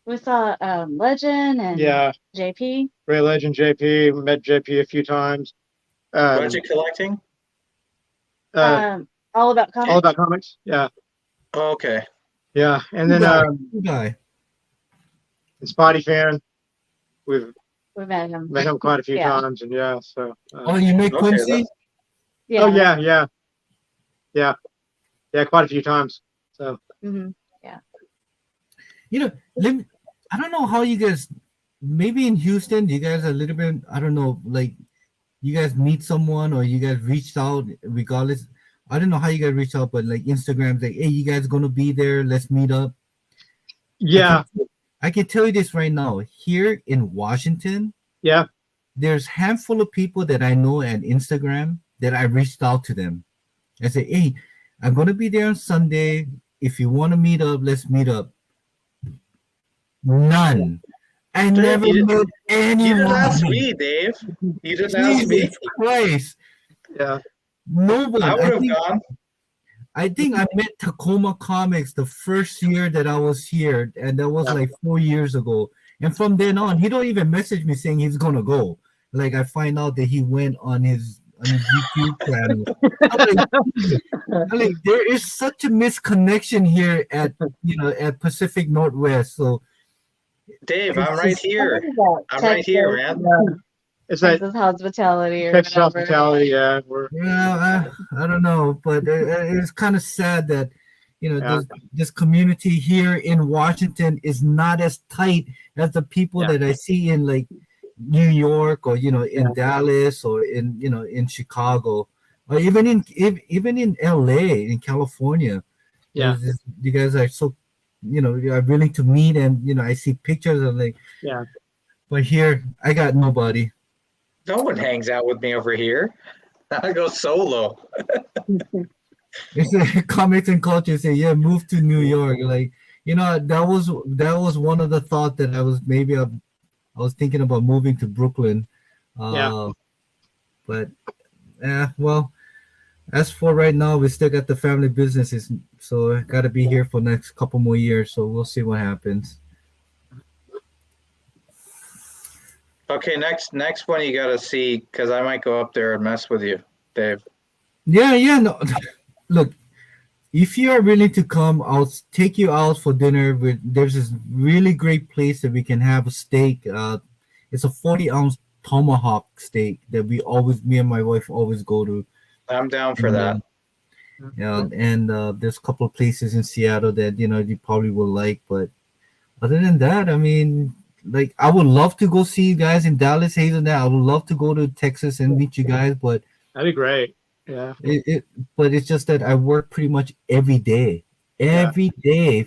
We saw Legend and JP. Ray Legend, JP. We met JP a few times. Budget collecting? All About Comics. All About Comics, yeah. Oh, okay. Yeah, and then Spotty Fan. We've met him quite a few times, and yeah. So. You met Quincy? Yeah. Oh yeah. Quite a few times. So. Mm-hmm. Yeah. I don't know how you guys. Maybe in Houston, you guys are a little bit. I don't know, like you guys meet someone or you guys reached out. Regardless, I don't know how you guys reach out, but like Instagram's like, hey, you guys gonna be there? Let's meet up. Yeah. I can tell you this right now. Here in Washington, there's a handful of people that I know at Instagram that I reached out to them. I say, hey, I'm gonna be there on Sunday. If you want to meet up, let's meet up. None. I never met anyone. You didn't ask me, Dave. You didn't ask me. Christ. Yeah. Nobody. I would have gone. I think I met Tacoma Comics the first year that I was here, and that was like 4 years ago. And from then on, he don't even message me saying he's gonna go. Like I find out that he went on his YouTube channel. I'm like, there is such a misconnection here at Pacific Northwest. So, Dave, I'm right here. I'm right here, man. It's like Texas hospitality or Texas whatever. hospitality, yeah. I don't know, but it's kind of sad that this community here in Washington is not as tight as the people that I see in like New York or in Dallas or in Chicago or even in LA, in California. You guys are so are willing to meet, and I see pictures of like but here I got nobody. No one hangs out with me over here. I go solo. It's like comics and culture say, move to New York. Like, that was one of the thought that I was thinking about moving to Brooklyn. But well, as for right now, we still got the family businesses, so I gotta be here for next couple more years. So we'll see what happens. Okay, next one you got to see, because I might go up there and mess with you, Dave. Yeah, no. Look, if you are willing to come, I'll take you out for dinner. There's this really great place that we can have a steak. It's a 40-ounce tomahawk steak that me and my wife always go to. I'm down for that. Yeah, and there's a couple of places in Seattle that you probably will like, but other than that, I mean, like I would love to go see you guys in Dallas, Hazelden. I would love to go to Texas and meet you guys, but that'd be great. Yeah. But it's just that I work pretty much every day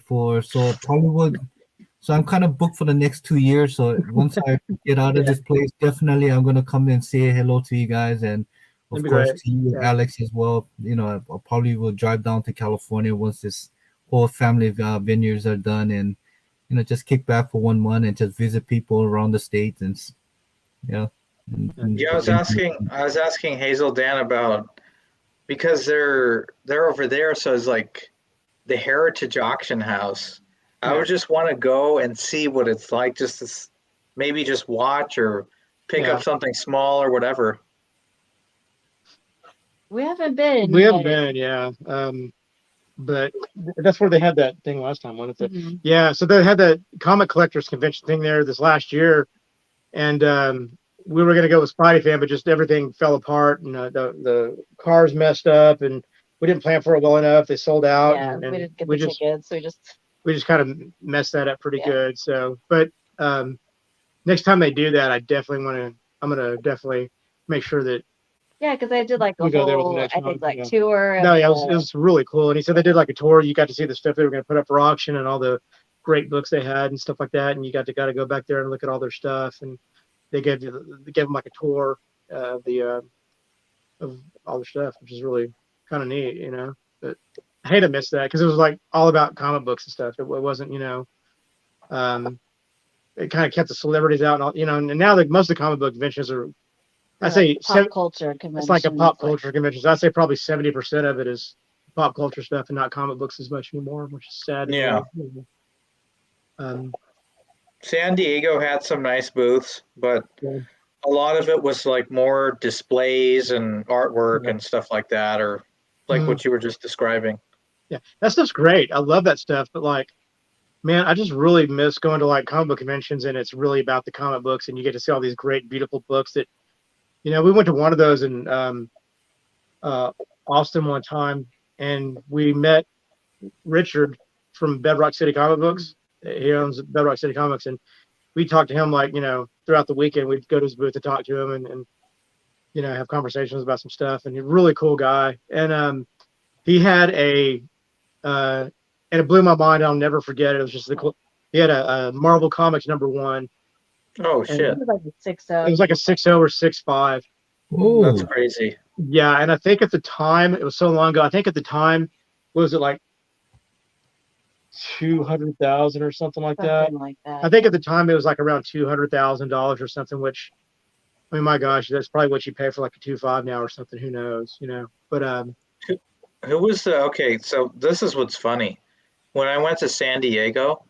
for so probably So I'm kind of booked for the next 2 years. So once I get out of this place, definitely I'm gonna come and say hello to you guys, and of course to you, Alex, as well. You know, I probably will drive down to California once this whole family vineyards are done, and just kick back for 1 month and just visit people around the state, and yeah. I was asking Hazel Dan about, because they're over there, so it's like the Heritage Auction House. I would just want to go and see what it's like, just to maybe just watch or pick up something small or whatever. We haven't been. Yeah. But that's where they had that thing last time, wasn't it? Mm-hmm. Yeah, so they had the comic collectors convention thing there this last year, and we were going to go with Spidey Fan, but just everything fell apart, and the cars messed up, and we didn't plan for it well enough. They sold out. Yeah, and we didn't get the tickets. We just kind of messed that up pretty good. So, but next time they do that, I'm going to definitely make sure that. Yeah, because they did like a whole, tour. No, yeah, it was really cool. And he said they did like a tour. You got to see the stuff they were going to put up for auction and all the great books they had and stuff like that. And you got to go back there and look at all their stuff. And they gave them like a tour of all their stuff, which is really kind of neat, But I hate to miss that because it was like all about comic books and stuff. It wasn't, it kind of kept the celebrities out and all, and now most of the comic book conventions are. I say pop culture convention. It's like a pop culture convention. So I say probably 70% of it is pop culture stuff and not comic books as much anymore, which is sad. Yeah. San Diego had some nice booths, but a lot of it was like more displays and artwork and stuff like that, or like what you were just describing. Yeah, that stuff's great. I love that stuff, but like, man, I just really miss going to like comic book conventions, and it's really about the comic books, and you get to see all these great, beautiful books that. We went to one of those in Austin one time, and we met Richard from Bedrock City Comic Books. He owns Bedrock City Comics, and we talked to him like, throughout the weekend. We'd go to his booth to talk to him and have conversations about some stuff. And he's a really cool guy. And he had and it blew my mind. I'll never forget it. It was just he had a Marvel Comics #1. Oh shit! It was like a 6.0. It was like a 6.0 or 6.5. Oh, that's crazy. Yeah, and I think at the time, it was so long ago. I think at the time, was it like 200,000 or something like that? I think at the time it was like around $200,000 or something. Which, I mean, my gosh, that's probably what you pay for like a 2.5 now or something. Who knows? But who was the? Okay, so this is what's funny. When I went to San Diego.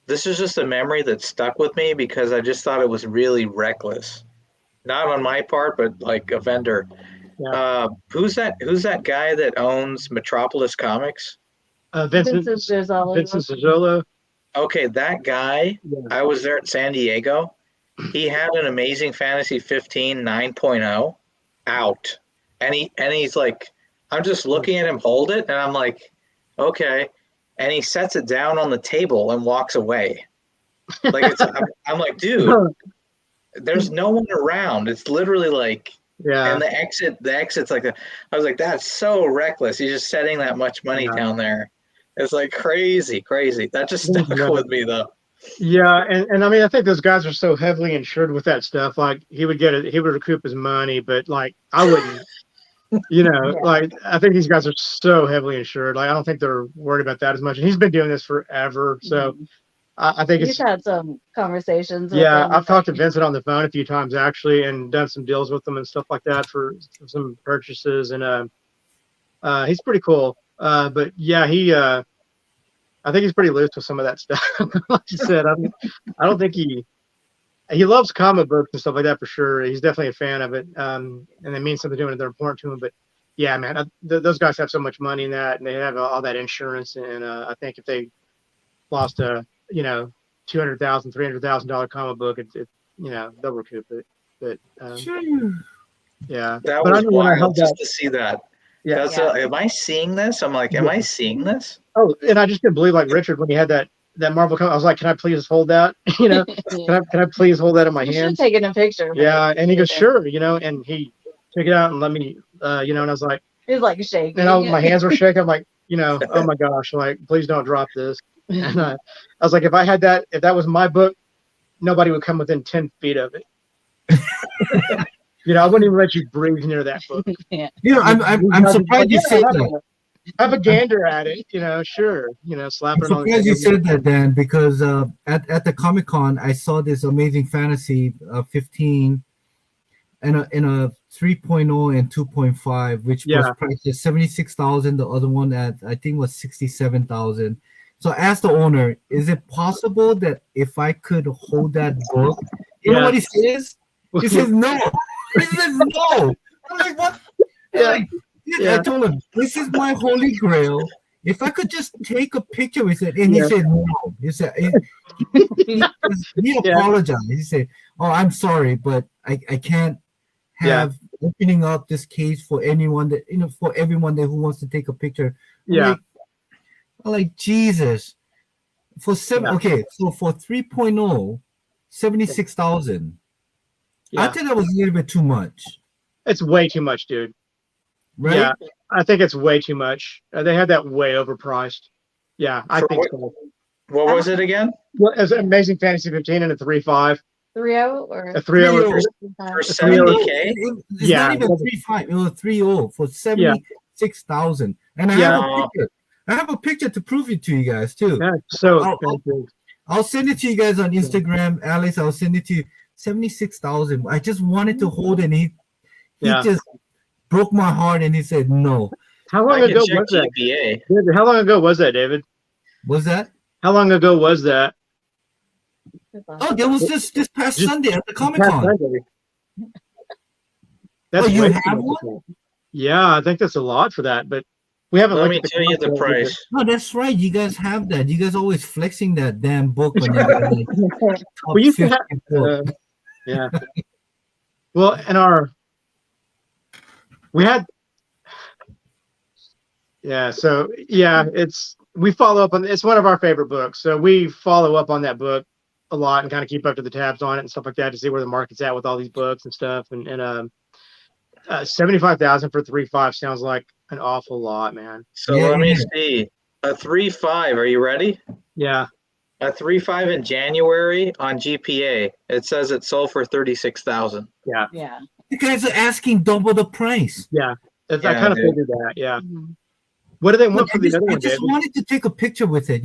This is just a memory that stuck with me because I just thought it was really reckless. Not on my part, but like a vendor. Yeah. Who's that guy that owns Metropolis Comics? Vincent Zazzola. Okay, that guy. Yeah. I was there at San Diego. He had an Amazing Fantasy 15 9.0 out. And he's like, I'm just looking at him hold it, and I'm like, okay. And he sets it down on the table and walks away. Like I'm like, dude, there's no one around. It's literally like, and the exit's like that. I was like, that's so reckless. He's just setting that much money down there. It's like crazy. That just stuck with me though. Yeah, and I mean, I think those guys are so heavily insured with that stuff. Like he would recoup his money, but like I wouldn't. Like I think these guys are so heavily insured. Like I don't think they're worried about that as much. And he's been doing this forever, so I think he's had some conversations. Yeah, I've talked to Vincent on the phone a few times actually, and done some deals with him and stuff like that for some purchases. And he's pretty cool. But yeah, I think he's pretty loose with some of that stuff. Like you said, I don't think he loves comic books and stuff like that for sure. He's definitely a fan of it. And it means something to him and they're important to him. But yeah, man, those guys have so much money in that, and they have all that insurance. And I think if they lost a, $200,000, $300,000 comic book, they'll recoup it. But yeah, that was wild just to see that. Yeah. Am I seeing this? I'm like, am I seeing this? Oh, and I just couldn't believe like Richard when he had that Marvel comic. I was like, can I please hold that? Can I please hold that in my hand? You should have taken a picture. Yeah, and he goes, sure, and he took it out and let me, and I was like, he was like shaking. And my hands were shaking. I'm like, oh my gosh, like, please don't drop this. And I was like, if that was my book, nobody would come within 10 feet of it. I wouldn't even let you breathe near that book. Yeah. I'm surprised you said that. Have a gander at it, sure. Slap it on. I'm surprised you said that, Dan, because at the Comic-Con, I saw this Amazing Fantasy 15 and a 3.0 and 2.5, which was priced at 76,000. The other one at I think was 67,000. So I asked the owner, is it possible that if I could hold that book, you know what he says? He says no. He says no. I'm like, what? I told him, this is my holy grail. If I could just take a picture with it, and he said no. He said he apologized. He said, "Oh, I'm sorry, but I can't have opening up this case for anyone that for everyone that who wants to take a picture." I'm like Jesus. For okay, so for 3.0, 76,000. I think that was a little bit too much. It's way too much, dude. Right? Yeah, I think it's way too much. They had that way overpriced. Yeah, I think so. What was it again? Well, it was Amazing Fantasy 15 and a 3.5. 3.0 or a 3.0 for 70K? It's not even 3.5. It was 3.0 for 76,000. And I have a picture. I have a picture to prove it to you guys too. Yeah, so I'll send it to you guys on Instagram, Alice. I'll send it to you. 76,000. I just wanted to hold it. And he just broke my heart, and he said no. How long ago was that? David, how long ago was that, David? Was that? How long ago was that? Oh, that was this past Sunday at the Comic-Con. That's you have one? Yeah, I think that's a lot for that, but we haven't. Let me tell you the price. No, that's right. You guys have that. You guys always flexing that damn book when you're we used to have. Yeah. Well, we had. Yeah. So we follow up on. It's one of our favorite books, so we follow up on that book a lot and kind of keep up to the tabs on it and stuff like that to see where the market's at with all these books and stuff. And 75,000 for 3.5 sounds like an awful lot, man. So let me see. A 3.5. Are you ready? Yeah. A 3.5 in January on GPA. It says it sold for 36,000. Yeah. Yeah. You guys are asking double the price. Yeah. I kind of figured that. Yeah. Mm-hmm. What do they want for the other one? I just wanted to take a picture with it.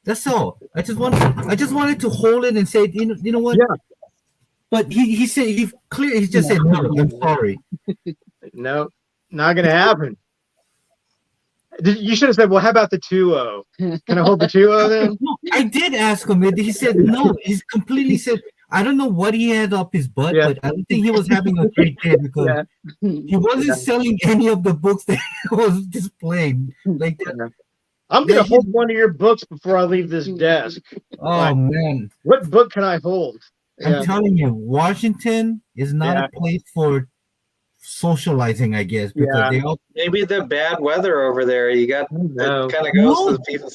That's all. I just wanted to hold it and say, you know what? Yeah. But he said he just said no. I'm sorry. No, not gonna happen. You should have said, well, how about the 2.0? Can I hold the 2.0 then? No, I did ask him, and he said no. He's completely said, I don't know what he had up his butt, but I don't think he was having a great day because he wasn't selling any of the books that he was displaying. Like that. I'm gonna hold one of your books before I leave this desk. Oh man, what book can I hold? I'm telling you, Washington is not a place for socializing, I guess, because they all maybe the bad weather over there. You got kind of goes to the people.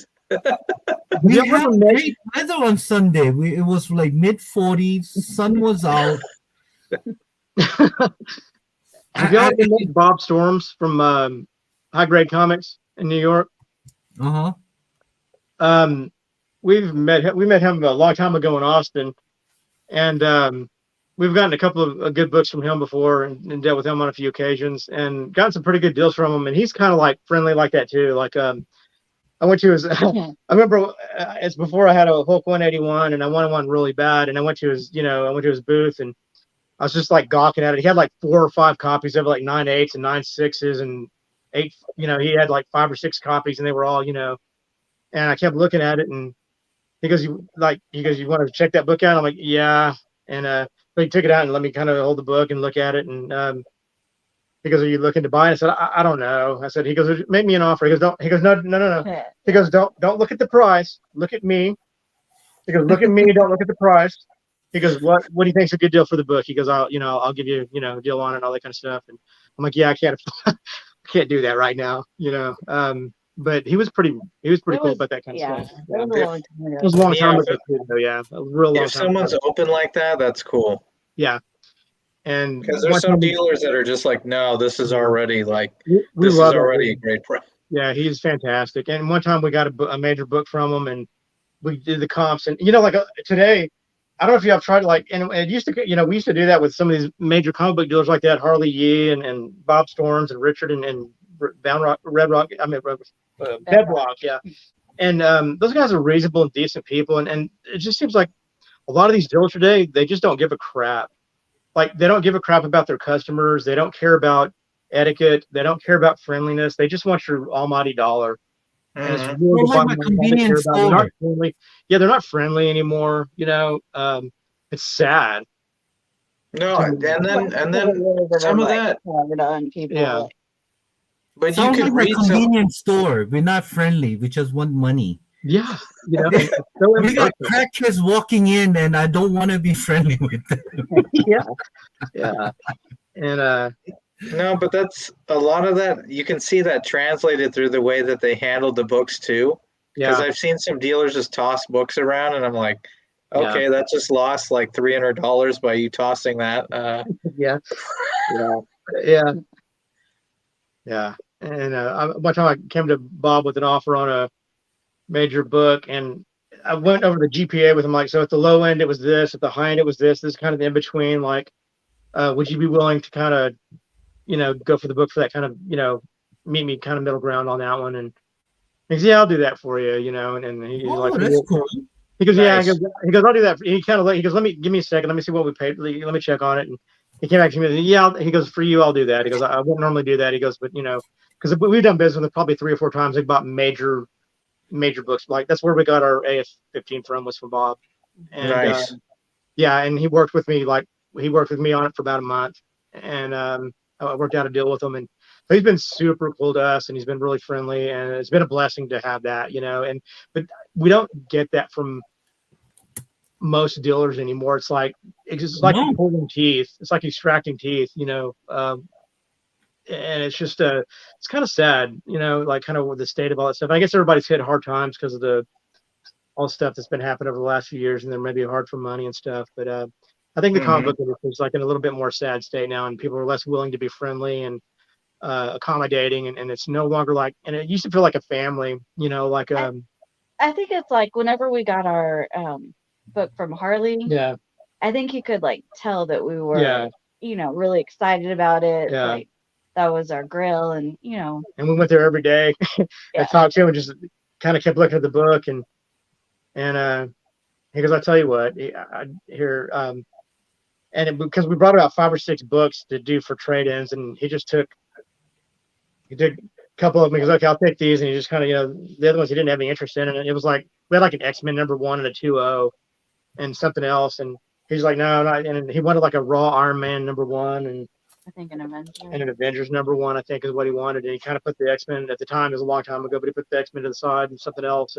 We had great weather on Sunday. It was like mid-40s. Sun was out. Have y'all been met Bob Storms from High Grade Comics in New York? We met him a long time ago in Austin, and we've gotten a couple of good books from him before and dealt with him on a few occasions and gotten some pretty good deals from him. And he's kind of like friendly like that too. Like I went to his I remember it's before I had a Hulk 181 and I wanted one really bad, and I went to his booth and I was just like gawking at it. He had like 4 or 5 copies of it, like 9.8s and 9.6s and 8, he had like 5 or 6 copies, and they were all, and I kept looking at it, and he goes, you want to check that book out? I'm like, yeah. And he took it out and let me kind of hold the book and look at it. And he goes, are you looking to buy it? I said, I don't know. I said, he goes, make me an offer. No. He goes, don't look at the price. Look at me. He goes, look at me. Don't look at the price. He goes, what do you think's a good deal for the book? He goes, I'll give you, a deal on it and all that kind of stuff. And I'm like, yeah, I can't do that right now, but he was pretty cool about that kind of stuff. It was a long time ago. Yeah, a real long time. If someone's open like that, that's cool. Yeah, and because there's some dealers that are just like, no, this is already like this is already a great price. Yeah, he's fantastic. And one time we got a major book from him, and we did the comps. And like today, I don't know if you have tried and it used to, we used to do that with some of these major comic book dealers like that, Harley Yee and Bob Storms and Richard and Bedrock, yeah. And those guys are reasonable and decent people, and it just seems like a lot of these dealers today, they just don't give a crap. Like, they don't give a crap about their customers. They don't care about etiquette. They don't care about friendliness. They just want your almighty dollar. And it's really like my convenience store. They're not friendly. Yeah, they're not friendly anymore. It's sad. No, and then some of that. Yeah. But sounds you could like a convenience store. We're not friendly. We just want money. Yeah. We got crackers walking in, and I don't want to be friendly with them. Yeah. And no, but that's a lot of that. You can see that translated through the way that they handled the books too. Because I've seen some dealers just toss books around, and I'm like, okay, that just lost like $300 by you tossing that. Yeah. And one time I came to Bob with an offer on a major book, and I went over the GPA with him. Like, so at the low end it was this, at the high end it was this. This is kind of the in between. Like, would you be willing to kind of, go for the book for that kind of, meet me kind of middle ground on that one? And he goes, yeah, I'll do that for you. And he's like, that's cool. He goes, nice. Yeah. He goes, I'll do that. He kind of he goes, give me a second. Let me see what we paid. Let me check on it. And he came back to me. Yeah. He goes, for you, I'll do that. He goes, I wouldn't normally do that. He goes, but because we've done business with him probably 3 or 4 times. They bought major books. Like, that's where we got our AS-15 from, was from Bob. And, nice. And he worked with me on it for about a month, and I worked out a deal with him, and so he's been super cool to us, and he's been really friendly, and it's been a blessing to have that, but we don't get that from most dealers anymore. It's like pulling teeth. It's like extracting teeth, and it's just it's kind of sad, like kind of with the state of all that stuff. I guess everybody's hit hard times because of all the stuff that's been happening over the last few years, and they're maybe hard for money and stuff. But I think the comic book industry is like in a little bit more sad state now, and people are less willing to be friendly and accommodating, and it's no longer like, and it used to feel like a family, like I think it's like whenever we got our book from Harley, I think he could like tell that we were really excited about it. Like, that was our grill, and and we went there every day and talked to him, and just kind of kept looking at the book, and he goes, I'll tell you what, because we brought about 5 or 6 books to do for trade-ins, and he took a couple of them. He goes, okay, I'll take these, and he just kind of, the other ones he didn't have any interest in, and it was like, we had like an X-Men #1 and a 2.0 and something else, and he's like, no, and he wanted like a raw Iron Man #1, and I think an Avengers #1, I think, is what he wanted. And he kind of put the X-Men, at the time, it was a long time ago, but he put the X-Men to the side and something else,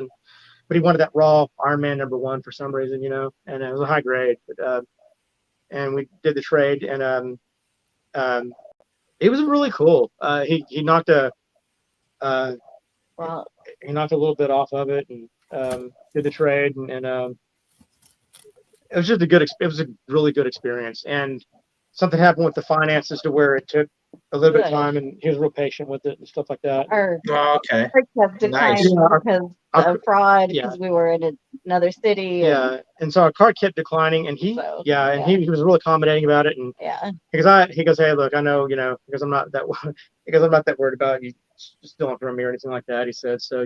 but he wanted that raw Iron Man #1 for some reason, and it was a high grade. But and we did the trade, and it was really cool. He knocked he knocked a little bit off of it, and did the trade, and it was just it was a really good experience. And something happened with the finances to where it took a little bit of time, and he was real patient with it and stuff like that. Okay. Nice. Because of fraud, because we were in another city. And so our card kept declining, and he was really accommodating about it. And he goes, hey, look, I know, because I'm not that worried about you stealing from me or anything like that. He said, so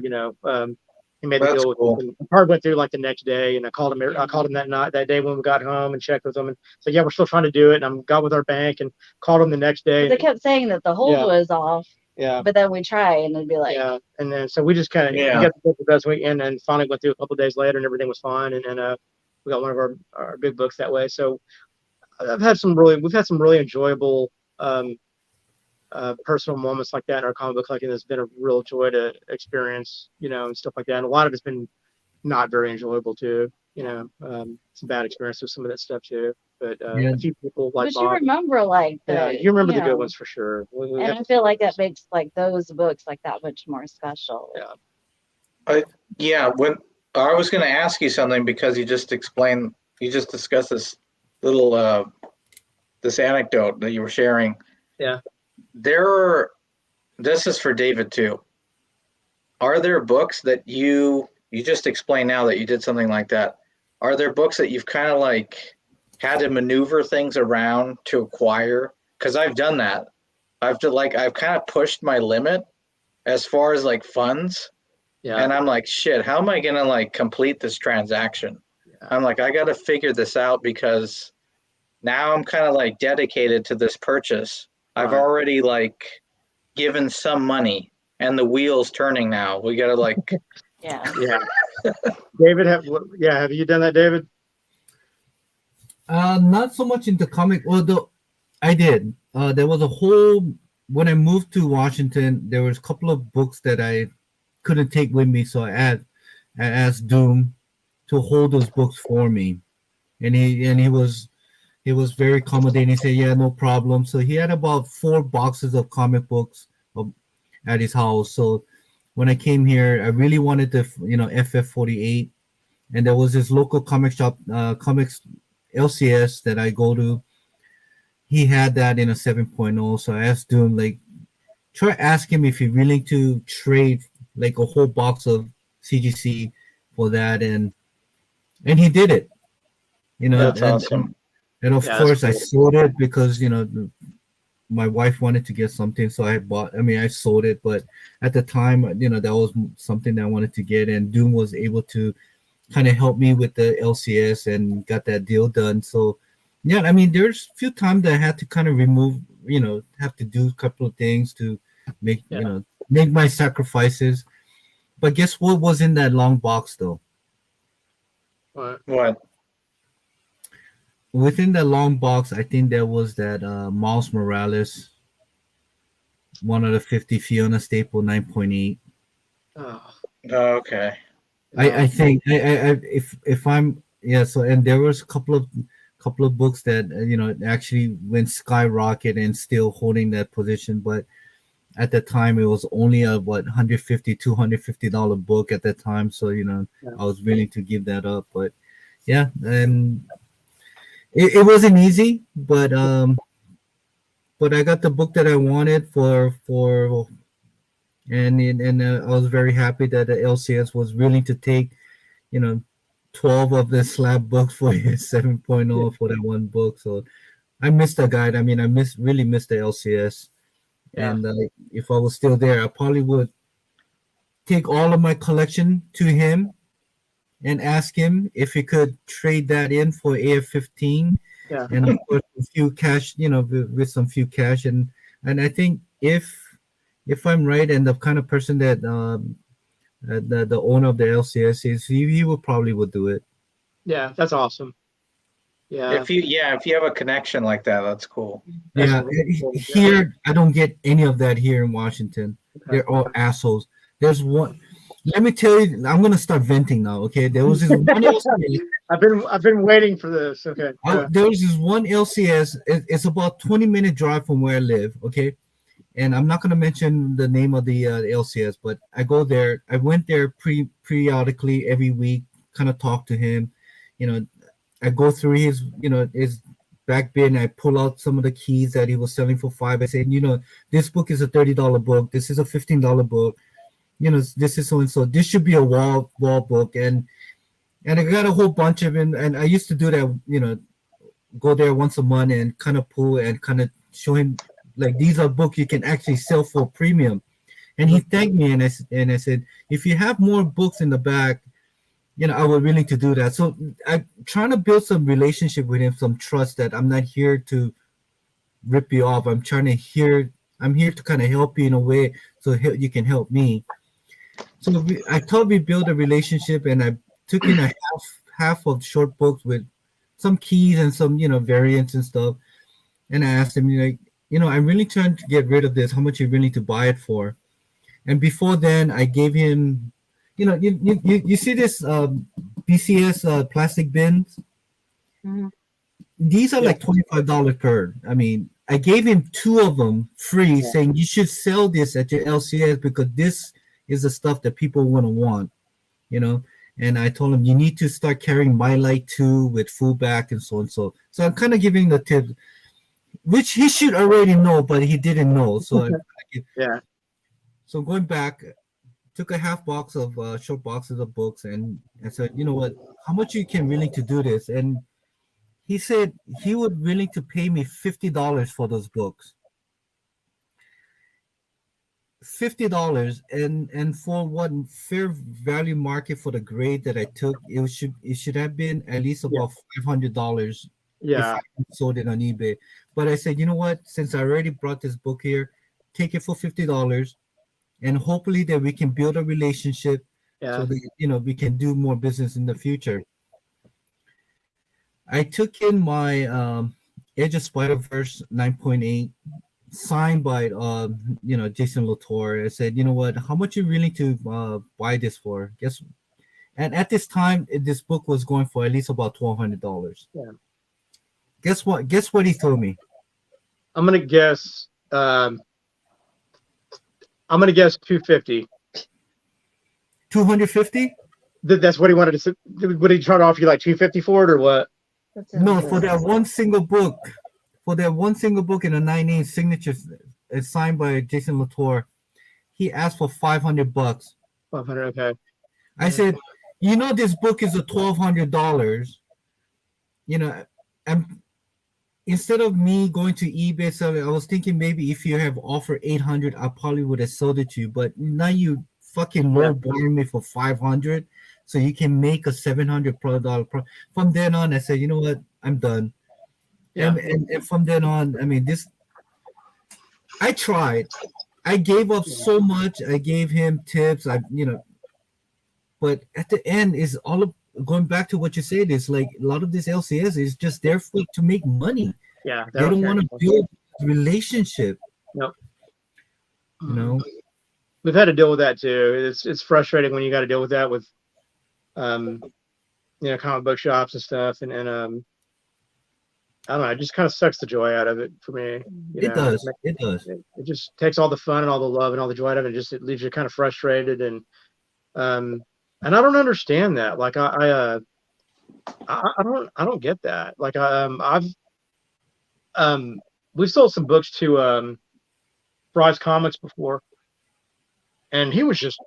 he made the deal with him. The card went through like the next day, and I called him that day when we got home and checked with him, and said, yeah, we're still trying to do it. And I got with our bank and called him the next day. They kept saying that the hold was off. Yeah. But then we try, and it'd be like. Yeah. And then so we just kind of got the book the best week, and then finally went through a couple of days later, and everything was fine, and we got one of our big books that way. So we've had some really enjoyable personal moments like that in our comic book collecting. It's been a real joy to experience, and stuff like that. And a lot of it's been not very enjoyable too. Some bad experience with some of that stuff too. But a few people like. But you remember you remember the good ones for sure. And I feel like that makes like those books like that much more special. Yeah. When I was going to ask you something, because you just discussed this little this anecdote that you were sharing. Yeah. This is for David too. are there books that you just explained now that you did something like that? Are there books that you've kind of like had to maneuver things around to acquire? Because I've done that. I've kind of pushed my limit as far as like funds. Yeah. And I'm like, shit, how am I gonna like complete this transaction? Yeah. I'm like, I gotta figure this out because now I'm kind of like dedicated to this purchase. I've already like given some money and the wheel's turning now. We gotta like yeah. David, have you done that, David? Not so much into comic. Although I did. There was a whole when I moved to Washington. There was a couple of books that I couldn't take with me, so I asked Doom to hold those books for me, and he was very accommodating. He said, "Yeah, no problem." So he had about 4 boxes of comic books at his house. So when I came here, I really wanted the FF48, and there was this local comic shop, comics LCS that I go to. He had that in a 7.0, so I asked him try ask him if he's willing to trade like a whole box of CGC for that, and he did it. That's awesome. And of course, cool. I sold it because my wife wanted to get something, so I sold it, but at the time, that was something that I wanted to get, and Doom was able to kind of help me with the LCS and got that deal done. So yeah, there's a few times that I had to kind of remove, have to do a couple of things to make, make my sacrifices. But guess what was in that long box though? What? Within the long box, I think there was that Miles Morales, one of the 50 Fiona Staple 9.8. Oh, okay. I think if I'm so, and there was a couple of books that actually went skyrocket and still holding that position, but at the time it was only a $150-$250 book at that time, so I was willing to give that up. But yeah, and it wasn't easy, but I got the book that I wanted for and I was very happy that the LCS was willing to take 12 of the slab books for his 7.0 for that one book. So I missed the guide. I really missed the LCS. Yeah. And if I was still there, I probably would take all of my collection to him and ask him if he could trade that in for AF-15. Yeah. And of course, a few cash, with some few cash. And I think if I'm right, and the kind of person that the owner of the LCS is, he would probably do it. Yeah, that's awesome. Yeah. If you have a connection like that, that's cool. Yeah. Here, I don't get any of that here in Washington. Okay. They're all assholes. There's one. Let me tell you, I'm gonna start venting now. Okay, there was this one LCS. I've been waiting for this. Okay. There was this one LCS. It's about 20-minute drive from where I live. Okay. And I'm not going to mention the name of the LCS, but I go there. I went there periodically every week, kind of talk to him. I go through his back bin. I pull out some of the keys that he was selling for $5. I said, this book is a $30 book. This is a $15 book. This is so and so. This should be a wall book. And I got a whole bunch of them. And I used to do that. Go there once a month and kind of pull and kind of show him. Like, these are books you can actually sell for premium. And he thanked me, and I said, if you have more books in the back, I was willing to do that. So I'm trying to build some relationship with him, some trust that I'm not here to rip you off. I'm here to kind of help you in a way so you can help me. So I thought we built a relationship, and I took in a half of short books with some keys and some, variants and stuff. And I asked him, I'm really trying to get rid of this. How much are you willing to buy it for? And before then, I gave him, you see this BCS plastic bins? Mm-hmm. These are like $25 per. I gave him 2 of them free, saying you should sell this at your LCS because this is the stuff that people want, And I told him you need to start carrying My Light 2 with fullback and so and so. So I'm kind of giving the tips, which he should already know, but he didn't know. So So going back took a half box of short boxes of books, and I said, you know what, how much you can willing to do this? And he said he would willing to pay me $50 for those books. $50, and for what fair value market for the grade that I took, it should have been at least about $500. Yeah, if I sold it on eBay. But I said, you know what, since I already brought this book here, take it for $50, and hopefully that we can build a relationship, so that we can do more business in the future. I took in my Edge of Spider-Verse 9.8 signed by Jason Latour. I said, you know what, how much are you willing to buy this for? And at this time this book was going for at least about $1,200. Yeah. Guess what he told me? I'm gonna guess 250. 250? That's what he wanted to say. Would he try to offer you like 250 for it, or what? No, for that one single book. For that one single book in a 9.8 signature signed by Jason Latour, he asked for $500. 500, okay. I said, this book is a $1,200. And instead of me going to eBay selling, I was thinking maybe if you have offered 800, I probably would have sold it to you. But now you fucking lowballing me for 500, so you can make a $700 From then on, I said, you know what, I'm done. Yeah. And from then on, I mean, I tried. I gave up so much. I gave him tips. But at the end is all of going back to what you said. Is like a lot of this LCS is just there to make money. Yeah, they don't want to build a relationship. Nope. We've had to deal with that too. It's frustrating when you got to deal with that with, comic book shops and stuff, and I don't know. It just kind of sucks the joy out of it for me. It does. It It just takes all the fun and all the love and all the joy out of it. It leaves you kind of frustrated, and I don't understand that. Like I don't get that. Like we've sold some books to Fry's Comics before, and he was just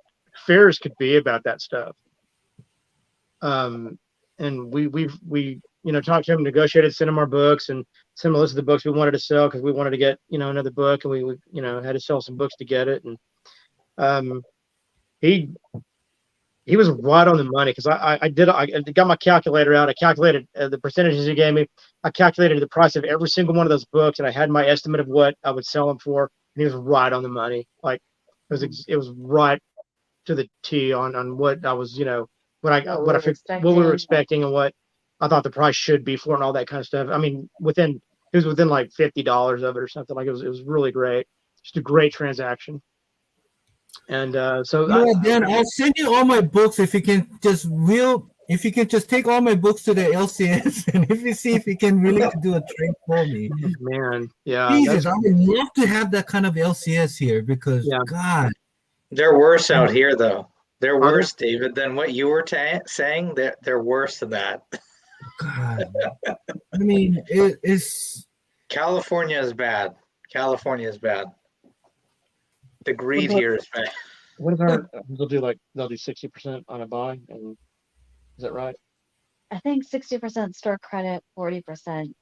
fair as could be about that stuff. And we talked to him, negotiated, sent him our books, and sent him a list of the books we wanted to sell because we wanted to get another book, and we had to sell some books to get it. And he was right on the money, because I got my calculator out. I calculated the percentages he gave me. I calculated the price of every single one of those books, and I had my estimate of what I would sell them for. And he was right on the money. Like it was right to the T on what I was, what we were expecting, and what I thought the price should be for it, and all that kind of stuff. I mean, it was within like $50 of it or something. Like it was really great. Just a great transaction. And Dan, I'll send you all my books if you can just take all my books to the LCS, and if you can really do a trade for me. Man, yeah. Jesus, I would love to have that kind of LCS here, because God. They're worse out here though. They're worse, David, than what you were saying. They're worse than that. God. I mean, it's California is bad. The greed here is bad. What about they'll do 60% on a buy, and is that right? I think 60% store credit, 40%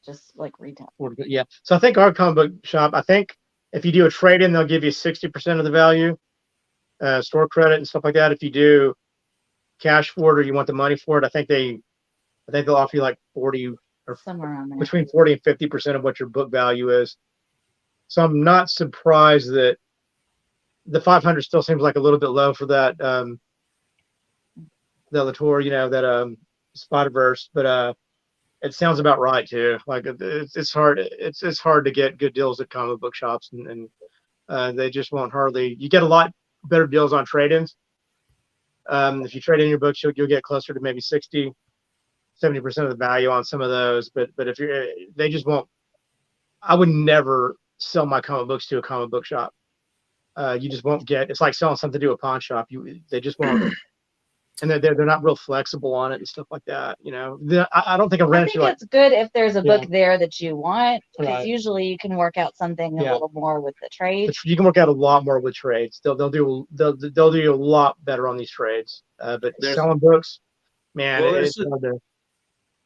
just like retail. Yeah. So I think our comic book shop, I think if you do a trade-in, they'll give you 60% of the value, store credit and stuff like that. If you do cash for it, or you want the money for it, I think they'll offer you like 40 or somewhere around there, between 40 and 50% of what your book value is. So I'm not surprised that the 500 still seems like a little bit low for that the Latour, that Spider-Verse, but it sounds about right too. Like it's hard to get good deals at comic book shops, and they just won't hardly. You get a lot better deals on trade-ins. If you trade in your books, you'll get closer to maybe 60-70% of the value on some of those. But if they just won't. I would never sell my comic books to a comic book shop. You just won't get. It's like selling something to a pawn shop. They just won't. and they're not real flexible on it and stuff like that. I don't think a rent. I think it's good if there's a book Yeah. there that you want, because Right. usually you can work out something a Yeah. little more with the trade. You can work out a lot more with trades. They'll do a lot better on these trades. But selling books, man, Well, it's hard to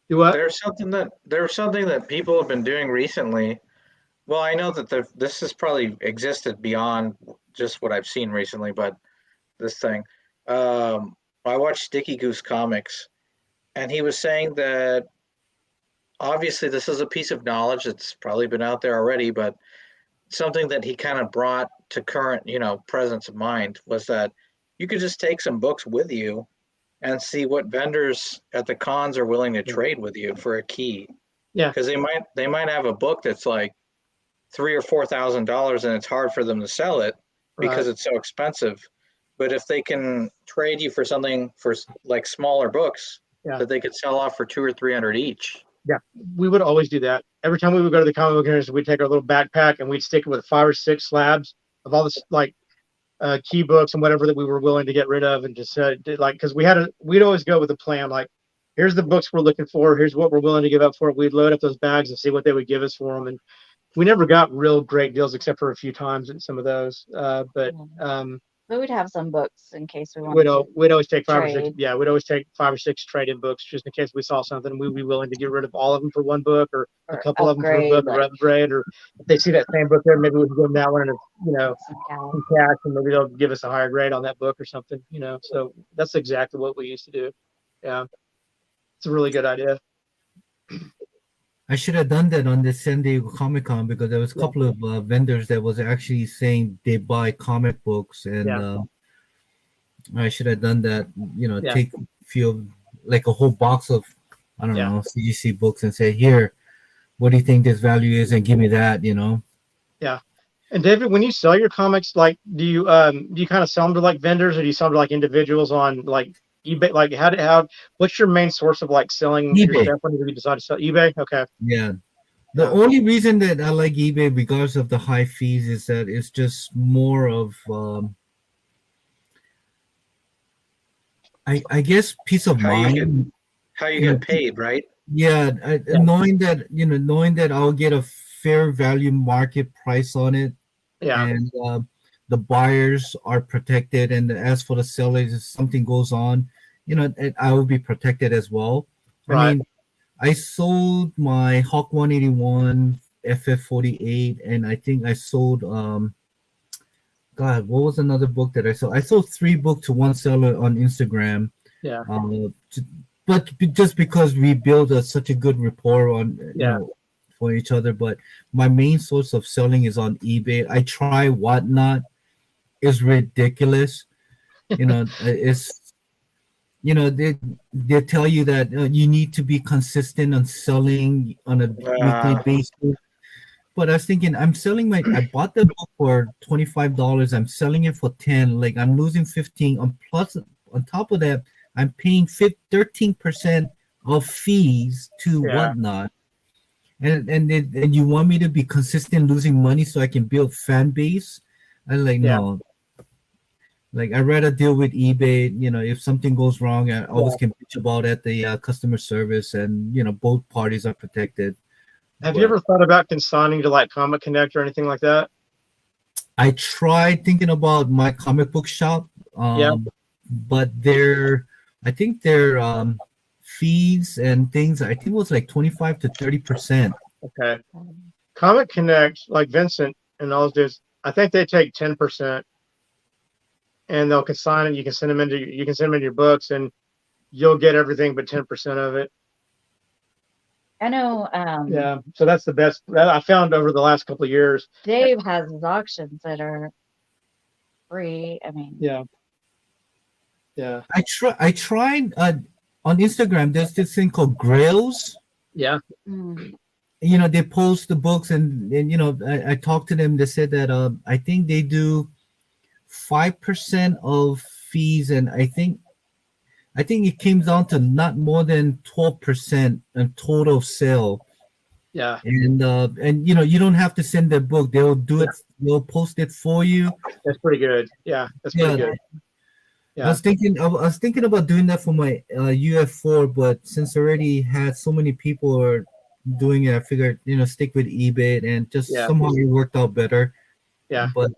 do what? There's something that people have been doing recently. Well, I know that this has probably existed beyond just what I've seen recently, but this thing, I watched Sticky Goose Comics, and he was saying that obviously this is a piece of knowledge that's probably been out there already, but something that he kind of brought to current, presence of mind was that you could just take some books with you and see what vendors at the cons are willing to trade with you for a key. Yeah. Because they might have a book that's like $3,000 or $4,000 and it's hard for them to sell it because it's so expensive. But if they can trade you for something for like smaller books that they could sell off for $200 or $300 each. Yeah, we would always do that. Every time we would go to the comic book convention, we'd take our little backpack and we'd stick it with 5 or 6 slabs of all this key books and whatever that we were willing to get rid of, and just because we'd always go with a plan, like, here's the books we're looking for, here's what we're willing to give up for it. We'd load up those bags and see what they would give us for them, and we never got real great deals except for a few times in some of those. But we'd have some books in case we wanted. We'd always take 5 or 6. Yeah, we'd always take 5 or 6 trade-in books just in case we saw something. We'd be willing to get rid of all of them for one book, or a couple upgrade, of them for a book, or upgrade. Or if they see that same book there, maybe we can give them that one, and some cash, and maybe they'll give us a higher grade on that book or something. So that's exactly what we used to do. Yeah, it's a really good idea. I should have done that on the San Diego Comic-Con, because there was a couple of vendors that was actually saying they buy comic books, and I should have done that. Take a few, like a whole box of, I don't know, CGC books, and say, here, what do you think this value is, and give me that. Yeah. And David, when you sell your comics, like, do you kind of sell them to like vendors, or do you sell them to like individuals on like eBay? Like, what's your main source of like selling eBay. your stuff when you decide to sell? eBay? Okay. Yeah. The only reason that I like eBay, because of the high fees, is that it's just more of, I guess, peace of mind. How you get paid, right? Yeah, knowing that I'll get a fair value market price on it. Yeah. And the buyers are protected, and as for the sellers, if something goes on, I will be protected as well. Right. I mean, I sold my Hawk 181, FF48, and I think I sold God, what was another book that I sold? I sold 3 books to one seller on Instagram. Yeah. But just because we build such a good rapport on for each other. But my main source of selling is on eBay. I try Whatnot. It's ridiculous. It's they tell you that you need to be consistent on selling on a weekly basis. But I was thinking, I bought the book for $25. I'm selling it for $10. Like, I'm losing 15. On top of that, I'm paying 13% of fees to Whatnot. And you want me to be consistent losing money so I can build fan base? I'm like, no. Like, I'd rather deal with eBay. If something goes wrong, I always can bitch about it at the customer service, and both parties are protected. Have you ever thought about consigning to like Comic Connect or anything like that? I tried thinking about my comic book shop, but I think their fees and things, I think it was like 25 to 30%. Okay. Comic Connect, like Vincent and all those dudes, I think they take 10%, and they'll consign it. You can send them in your books, and you'll get everything but 10% of it. I know. So that's the best I found over the last couple of years. Dave has his auctions that are free. I mean, yeah. I tried on Instagram. There's this thing called Grails. Yeah. They post the books, and I talked to them. They said that I think they do 5% of fees, and I think it came down to not more than 12% in total sale. Yeah. And you don't have to send their book. They'll do it. They'll post it for you. That's pretty good. Yeah. That's pretty good. I was thinking about doing that for my UF4, but since I already had so many people are doing it, I figured stick with eBay, and just somehow it worked out better. Yeah. But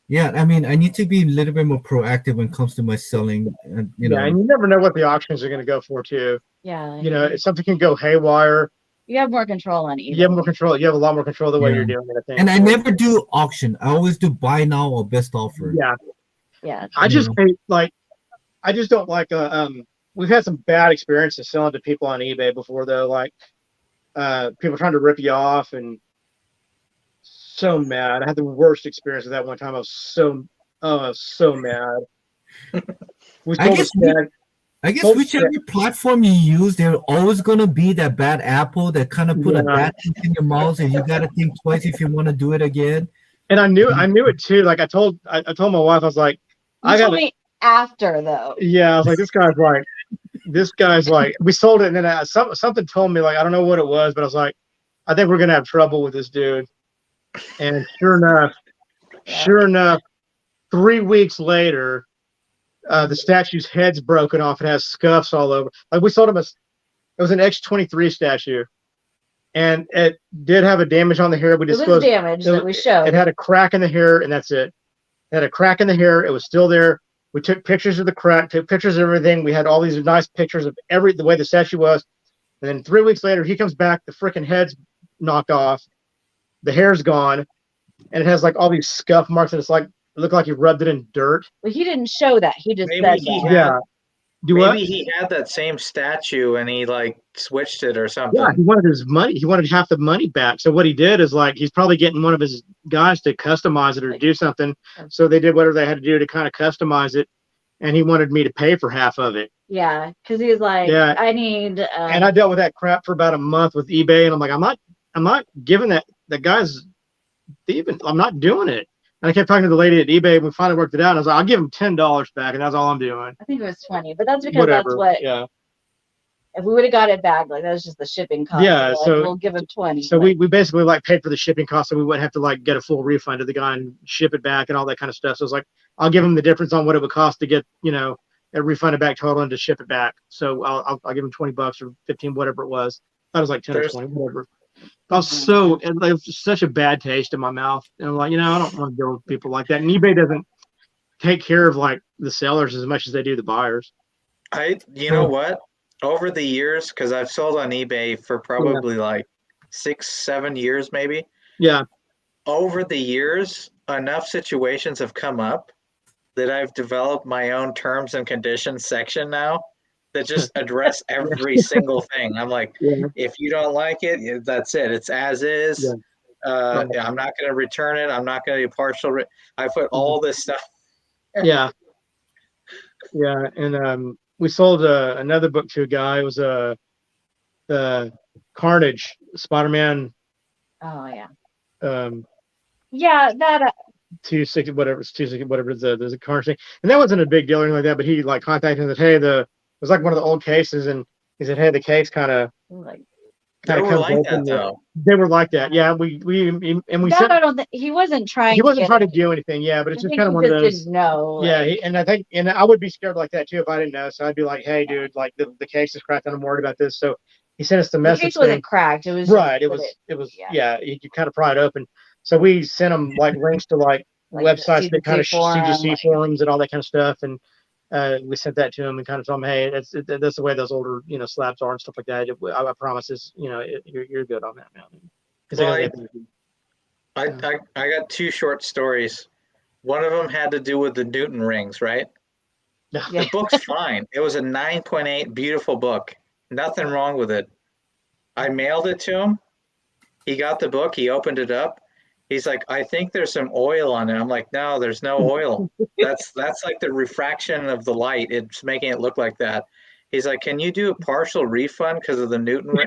yeah, I mean, I need to be a little bit more proactive when it comes to my selling, and and you never know what the auctions are going to go for too. Yeah. If something can go haywire. You have more control on eBay. You have more control. You have a lot more control the way you're doing it, I think. And I never do auction. I always do buy now or best offer. Yeah. Yeah. I just hate, I just don't like we've had some bad experiences selling to people on eBay before though, like people trying to rip you off, and so mad. I had the worst experience with that one time. I was so mad. I guess whichever platform you use, there's always gonna be that bad apple that kind of put a bad taste in your mouth, and you gotta think twice if you want to do it again. And I knew it too. Like I told my wife, I was like, you told me after though. Yeah, I was like, this guy's like, we sold it, and then something told me, like, I don't know what it was, but I was like, I think we're gonna have trouble with this dude. And sure enough, 3 weeks later, the statue's head's broken off. It has scuffs all over. Like we sold him it was an X23 statue, and it did have a damage on the hair. We disclosed it was damage that we showed. It had a crack in the hair, and that's it. It had a crack in the hair. It was still there. We took pictures of the crack, took pictures of everything. We had all these nice pictures of the way the statue was. And then 3 weeks later, he comes back. The freaking head's knocked off. The hair's gone, and it has like all these scuff marks, and it looked like he rubbed it in dirt. Well, he didn't show that. He just said Maybe he had that same statue and he like switched it or something. Yeah, he wanted his money. He wanted half the money back. So what he did is he's probably getting one of his guys to customize it or do something. So they did whatever they had to do to kind of customize it, and he wanted me to pay for half of it. Yeah, because he was like, I need. And I dealt with that crap for about a month with eBay, and I'm like, I'm not giving that guy's thieving. I'm not doing it. And I kept talking to the lady at eBay, and we finally worked it out. And I was like, I'll give him $10 back, and that's all I'm doing. I think it was 20, but that's because that's what. Yeah. If we would have got it back, that was just the shipping cost. Yeah, so we'll give him 20. So we basically paid for the shipping cost, so we wouldn't have to get a full refund to the guy and ship it back and all that kind of stuff. So it's I'll give him the difference on what it would cost to get a refunded back total and to ship it back. So I'll give him $20 or 15, whatever it was. I thought it was 10 or 20, whatever. I was it was such a bad taste in my mouth. And I'm like, I don't want to deal with people like that. And eBay doesn't take care of the sellers as much as they do the buyers. You know what? Over the years, because I've sold on eBay for probably 6-7 years, maybe. Yeah. Over the years, enough situations have come up that I've developed my own terms and conditions section now that just address every single thing. I'm like, if you don't like it, that's it. It's as is. Yeah. I'm not going to return it. I'm not going to do partial. I put all this stuff. Yeah. Yeah. And we sold another book to a guy. It was the Carnage, Spider-Man. Oh, yeah. Yeah, that 260, whatever it's 260, whatever it is, there's a Carnage thing. And that wasn't a big deal or anything like that, but he contacted me and said, hey, it was one of the old cases, and he said, hey, the case kind of they were like that though. They were like that. Yeah, we said I don't think he wasn't trying. He wasn't trying to do anything. Yeah, but it's just kind of one of those. Didn't know. Yeah, and I think, and I would be scared like that too if I didn't know. So I'd be like, hey, dude, the case is cracked, and I'm worried about this. So he sent us the message. The case wasn't cracked. It was right. It was. Yeah. You kind of pry it open. So we sent him links to websites that kind of CGC forums and all that kind of stuff, and we sent that to him and kind of told him, hey, that's the way those older slabs are and stuff like that. I promise this, you're good on that, man. Well, I got two short stories. One of them had to do with the Newton rings, right? The book's fine. It was a 9.8, beautiful book. Nothing wrong with it. I mailed it to him. He got the book. He opened it up. He's like, I think there's some oil on it. I'm like, no, there's no oil. That's like the refraction of the light. It's making it look like that. He's like, can you do a partial refund because of the Newton ring?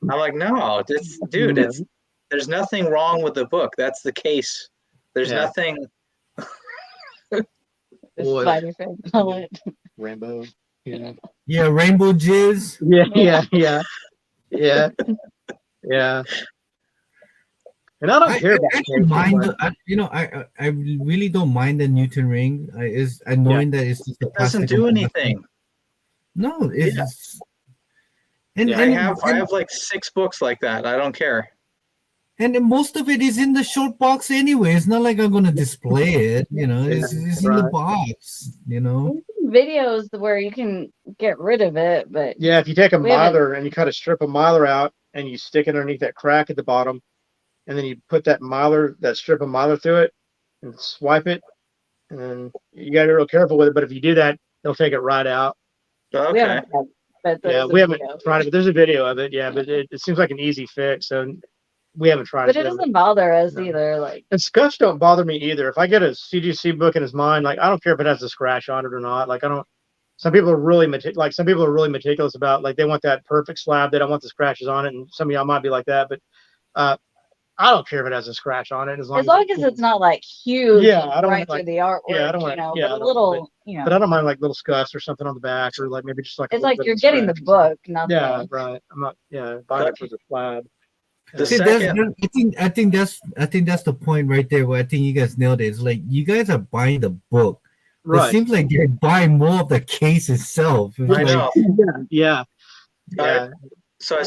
I'm like, no, there's nothing wrong with the book. That's the case. There's nothing. Rainbow. Yeah, rainbow jizz. Yeah. And I don't care about I don't mind. I really don't mind the Newton ring. It's annoying that it's just a it doesn't plastic. do anything. No, it's and I have like 6 books like that. I don't care. And most of it is in the short box anyway. It's not like I'm gonna display it. It's in the box. Videos where you can get rid of it, but if you take a miler and you cut a strip of miler out and you stick it underneath that crack at the bottom, and then you put that strip of miler through it and swipe it, and you gotta be real careful with it. But if you do that, they'll take it right out. Okay. We haven't tried it, but there's a video of it. Yeah, but it seems like an easy fix, so we haven't tried it. But it doesn't bother us either. And scuffs don't bother me either. If I get a CGC book and it's mine, like I don't care if it has a scratch on it or not. Like I don't. Some people are really meticulous about, like, they want that perfect slab. They don't want the scratches on it, and some of y'all might be like that, but I don't care if it has a scratch on it as long as it's not like huge. Yeah, I don't right like, through the artwork. Yeah, I don't want. But a little. But I don't mind like little scuffs or something on the back, or like maybe just like. It's like you're getting the book, not. Yeah, right. I'm not. Yeah, buying it for the slab. I think that's the point right there where I think you guys nailed it. It's like you guys are buying the book. Right. It seems like you're buying more of the case itself. I know. Yeah. So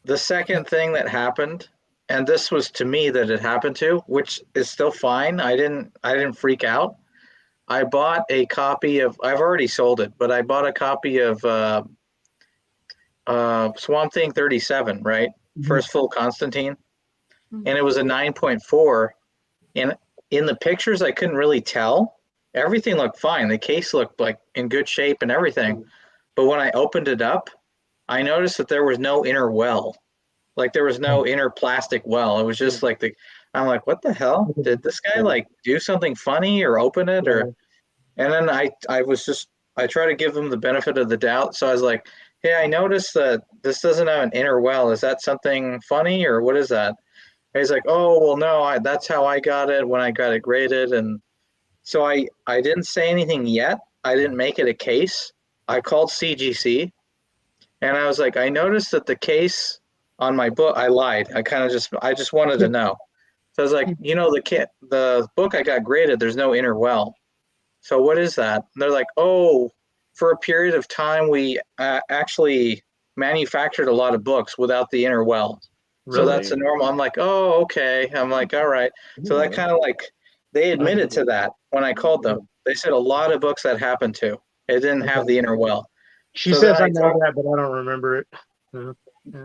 the second thing that happened, and this was to me that it happened to, which is still fine. I didn't freak out. I bought a copy of. I've already sold it, but I bought a copy of Swamp Thing 37, right? First full Constantine, and it was a 9.4. And in the pictures, I couldn't really tell. Everything looked fine. The case looked like in good shape and everything. But when I opened it up, I noticed that there was no inner well. Like there was no inner plastic well. It was just like I'm like, what the hell? Did this guy like do something funny or open it or? And then I try to give him the benefit of the doubt. So I was like, hey, I noticed that this doesn't have an inner well. Is that something funny or what is that? And he's like, oh, well, no, that's how I got it when I got it graded. And so I didn't say anything yet. I didn't make it a case. I called CGC and I was like, I noticed that the case on my book, I lied. I just wanted to know. So I was like, the book I got graded, there's no inner well. So what is that? And they're like, oh, for a period of time, we actually manufactured a lot of books without the inner well. Really? So that's a normal. I'm like, oh, okay. I'm like, all right. So that kind of like, they admitted to that when I called them. They said a lot of books that happened to. It didn't have the inner well. She says I know that, but I don't remember it.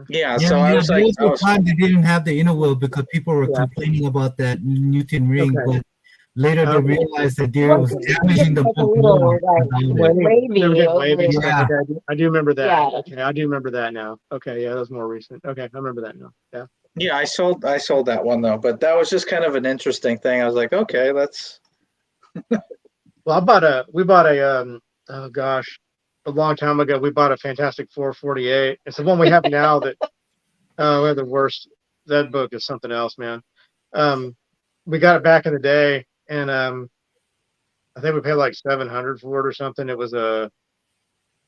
Yeah, so I was like, time they didn't have the inner well because people were complaining about that Newton ring, but later they realized that there was damaging the book. I do remember that. Yeah. Okay, I do remember that now. Okay, yeah, that was more recent. Okay, I remember that now. Yeah. Yeah, I sold that one though, but that was just kind of an interesting thing. I was like, okay, that's. Well, we bought a oh gosh, a long time ago. We bought a Fantastic 448. It's the one we have now that we have the worst. That book is something else, man. We got it back in the day. And I think we paid like $700 for it or something. It was an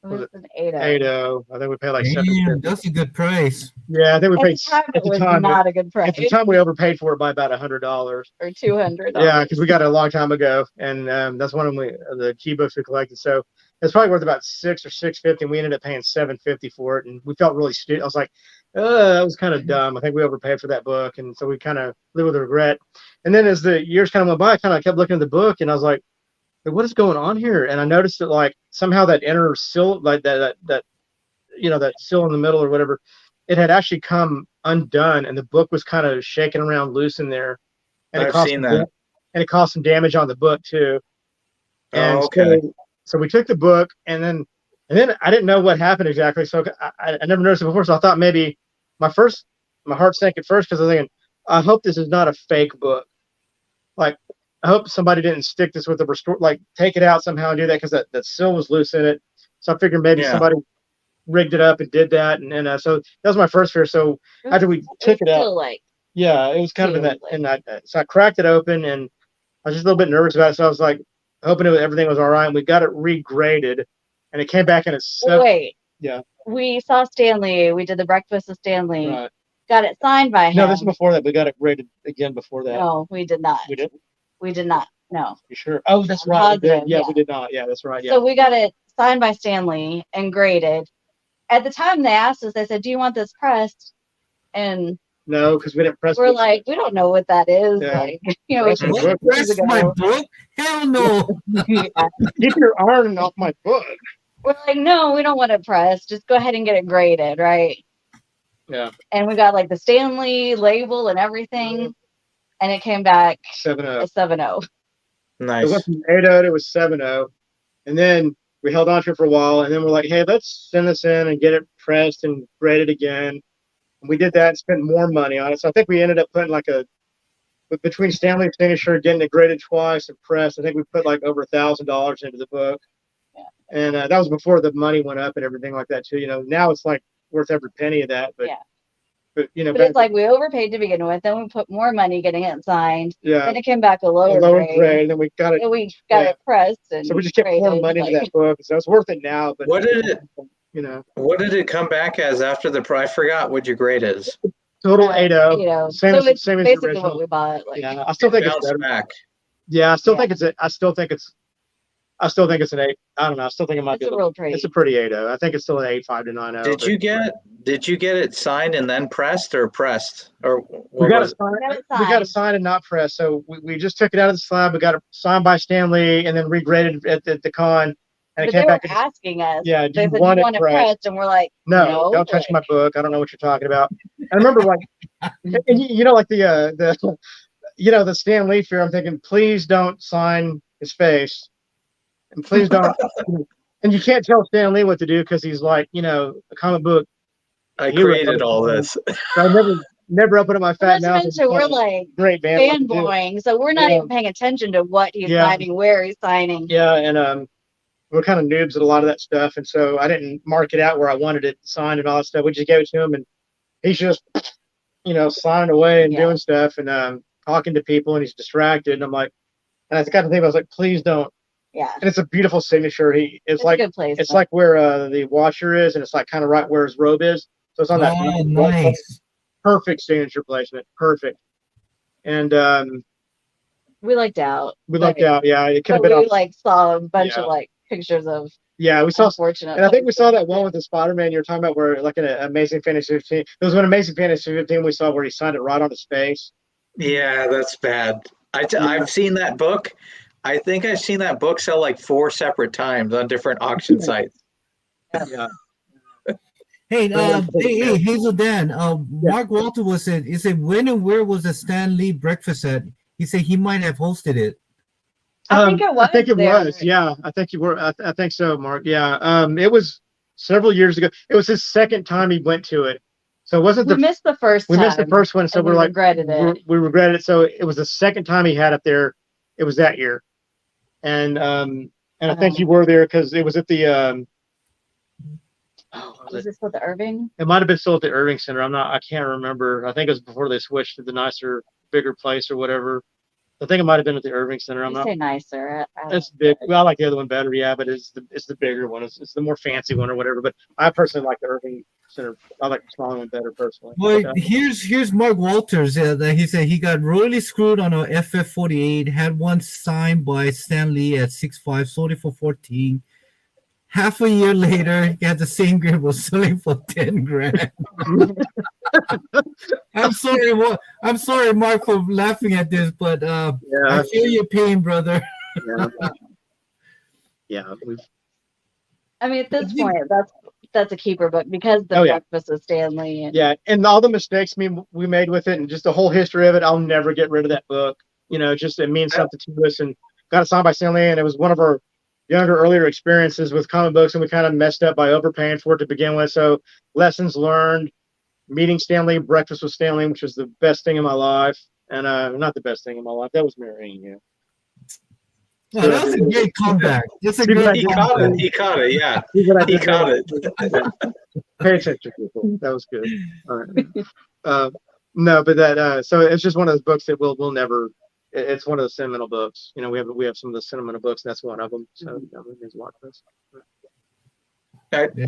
8.0. I think we paid like $750. That's a good price. Yeah, I think we paid at the time. Not a good price. At the time, we overpaid for it by about $100 or $200. Yeah, because we got it a long time ago, and that's one of the key books we collected. So it's probably worth about $600 or $650, and we ended up paying $750 for it, and we felt really stupid. I was like, that was kind of dumb. I think we overpaid for that book, and so we kind of live with regret. And then as the years kind of went by, I kind of kept looking at the book, and I was like, what is going on here? And I noticed that like somehow that inner seal, like that seal in the middle or whatever, it had actually come undone, and the book was kind of shaking around loose in there. And I've seen that. And it caused some damage on the book too. And okay. So we took the book, and then I didn't know what happened exactly. So I never noticed it before. So I thought maybe my heart sank at first because I was thinking, I hope this is not a fake book. Like, I hope somebody didn't stick this with the restore, like take it out somehow and do that because that seal was loose in it. So I figured maybe somebody rigged it up and did that. And so that was my first fear. So after we took it out, it was kind of in that. So I cracked it open and I was just a little bit nervous about it. So I was like, hoping everything was all right. And we got it regraded and it came back in a wait. Yeah. We saw Stanley. We did the breakfast with Stanley. Right. got it signed by him. No, this is before that. We got it graded again before that. No, we did not. We didn't? We did not. No. You sure? Oh, that's I'm right. positive, Yeah, yeah. we did not. Yeah, that's right. Yeah. So we got it signed by Stanley and graded. At the time they asked us, they said, "Do you want this pressed?" And no, because we didn't press. We're like, we don't know what that is. Yeah. Like, you know, press my book? Hell no. Yeah. Keep your iron off my book. We're like, no, we don't want it pressed. Just go ahead and get it graded, right? Yeah. And we got like the Stanley label and everything, and it came back 7-0. a 7-0. Nice. It went from 8-0 to 7-0, and then we held on to it for a while, and then we're like, hey, let's send this in and get it pressed and graded again. And we did that and spent more money on it. So I think we ended up putting like between Stanley's signature, getting it graded twice and pressed, I think we put like over $1,000 into the book. Yeah. And that was before the money went up and everything like that too. You know, now it's like worth every penny of that. But yeah. But you know, but it's like we overpaid to begin with, then we put more money getting it signed. Yeah. Then it came back a lower grade. And then we got it. And we got it pressed. And so we just kept pouring money into that book. So it's worth it now. But what did it? You know. What did it come back as after the price? I forgot what your grade is. Total 8-0. Same as basically original. what we bought. Like, yeah, I still think it's better. Back. Yeah, I still think it's an 8. I don't know. I still think it might be real pretty. It's a pretty 8-0. I think it's still an 8.5 to 9.0. Did you get it signed and then pressed or pressed? Or we got it signed and not pressed. So we just took it out of the slab. We got it signed by Stanley and then regraded at the con. And but it came they back were asking us. Yeah, they said, want it pressed? And we're like, no, don't touch my book. I don't know what you're talking about. I remember like, you know, like the the Stan Lee fear. I'm thinking, please don't sign his face, and please don't. And you can't tell Stan Lee what to do because he's like, a comic book. I created all this. So I never opened up my fat mouth. So we're like great fanboying, so we're not even paying attention to what he's signing, where he's signing. Yeah, and we're kind of noobs at a lot of that stuff, and so I didn't mark it out where I wanted it signed and all that stuff. We just gave it to him, and he's just, signing away and doing stuff and talking to people, and he's distracted. And I'm like, and I got to think, I was like, please don't. Yeah. And it's a beautiful signature. It's like a good place, it's like where the washer is, and it's like kind of right where his robe is. So it's on that. Nice. Perfect signature placement. Perfect. And we lucked out. We lucked out. Yeah, it could have been. We saw a bunch of pictures of. Yeah, we saw. Unfortunate. And I think we saw that one with the Spider-Man you're talking about, where like in an Amazing Fantasy 15. There was one Amazing Fantasy 15 we saw where he signed it right on his face. Yeah, that's bad. I've seen that book. I think I've seen that book sell like 4 separate times on different auction sites. Yeah. Hey, Hazel Dan. Mark Walter was said. He said, when and where was the Stan Lee breakfast at? He said he might have hosted it. I think it was. I think it was. Yeah, I think you were. I think so, Mark. Yeah. It was several years ago. It was his second time he went to it. So it wasn't we missed the first time. We missed the first one, so we regretted it. We regretted it. So it was the second time he had it there. It was that year, and I think you were there because it was at the. Was it still at the Irving? It might have been still at the Irving Center. I can't remember. I think it was before they switched to the nicer, bigger place or whatever. I think it might have been at the Irving Center. Say nicer. It's big. Well, I like the other one better. Yeah, but it's the bigger one. It's the more fancy one or whatever. But I personally like the Irving Center. I like the smaller one better personally. Well, here's Mark Walters. That he said he got royally screwed on a FF48. Had one signed by Stan Lee at 6.5. Sold it for 14. Half a year later, he had the same grade, was selling for 10 grand. I'm sorry, Mark, for laughing at this, but I feel your pain, brother. Yeah. I mean, at this point, that's a keeper book because the breakfast of Stanley. And all the mistakes we made with it, and just the whole history of it, I'll never get rid of that book. Just it means something to us, and got it signed by Stanley, and it was one of our earlier experiences with comic books, and we kind of messed up by overpaying for it to begin with. So lessons learned, meeting Stanley, breakfast with Stanley, which was the best thing in my life. And not the best thing in my life. That was marrying you. Oh, that was a great comeback. That's a great He caught it. Yeah. He caught it. Pay attention, people. That was good. All right. No, but that so it's just one of those books that we'll never. It's one of the sentimental books. We have some of the sentimental books, and that's one of them. So there's a lot of those.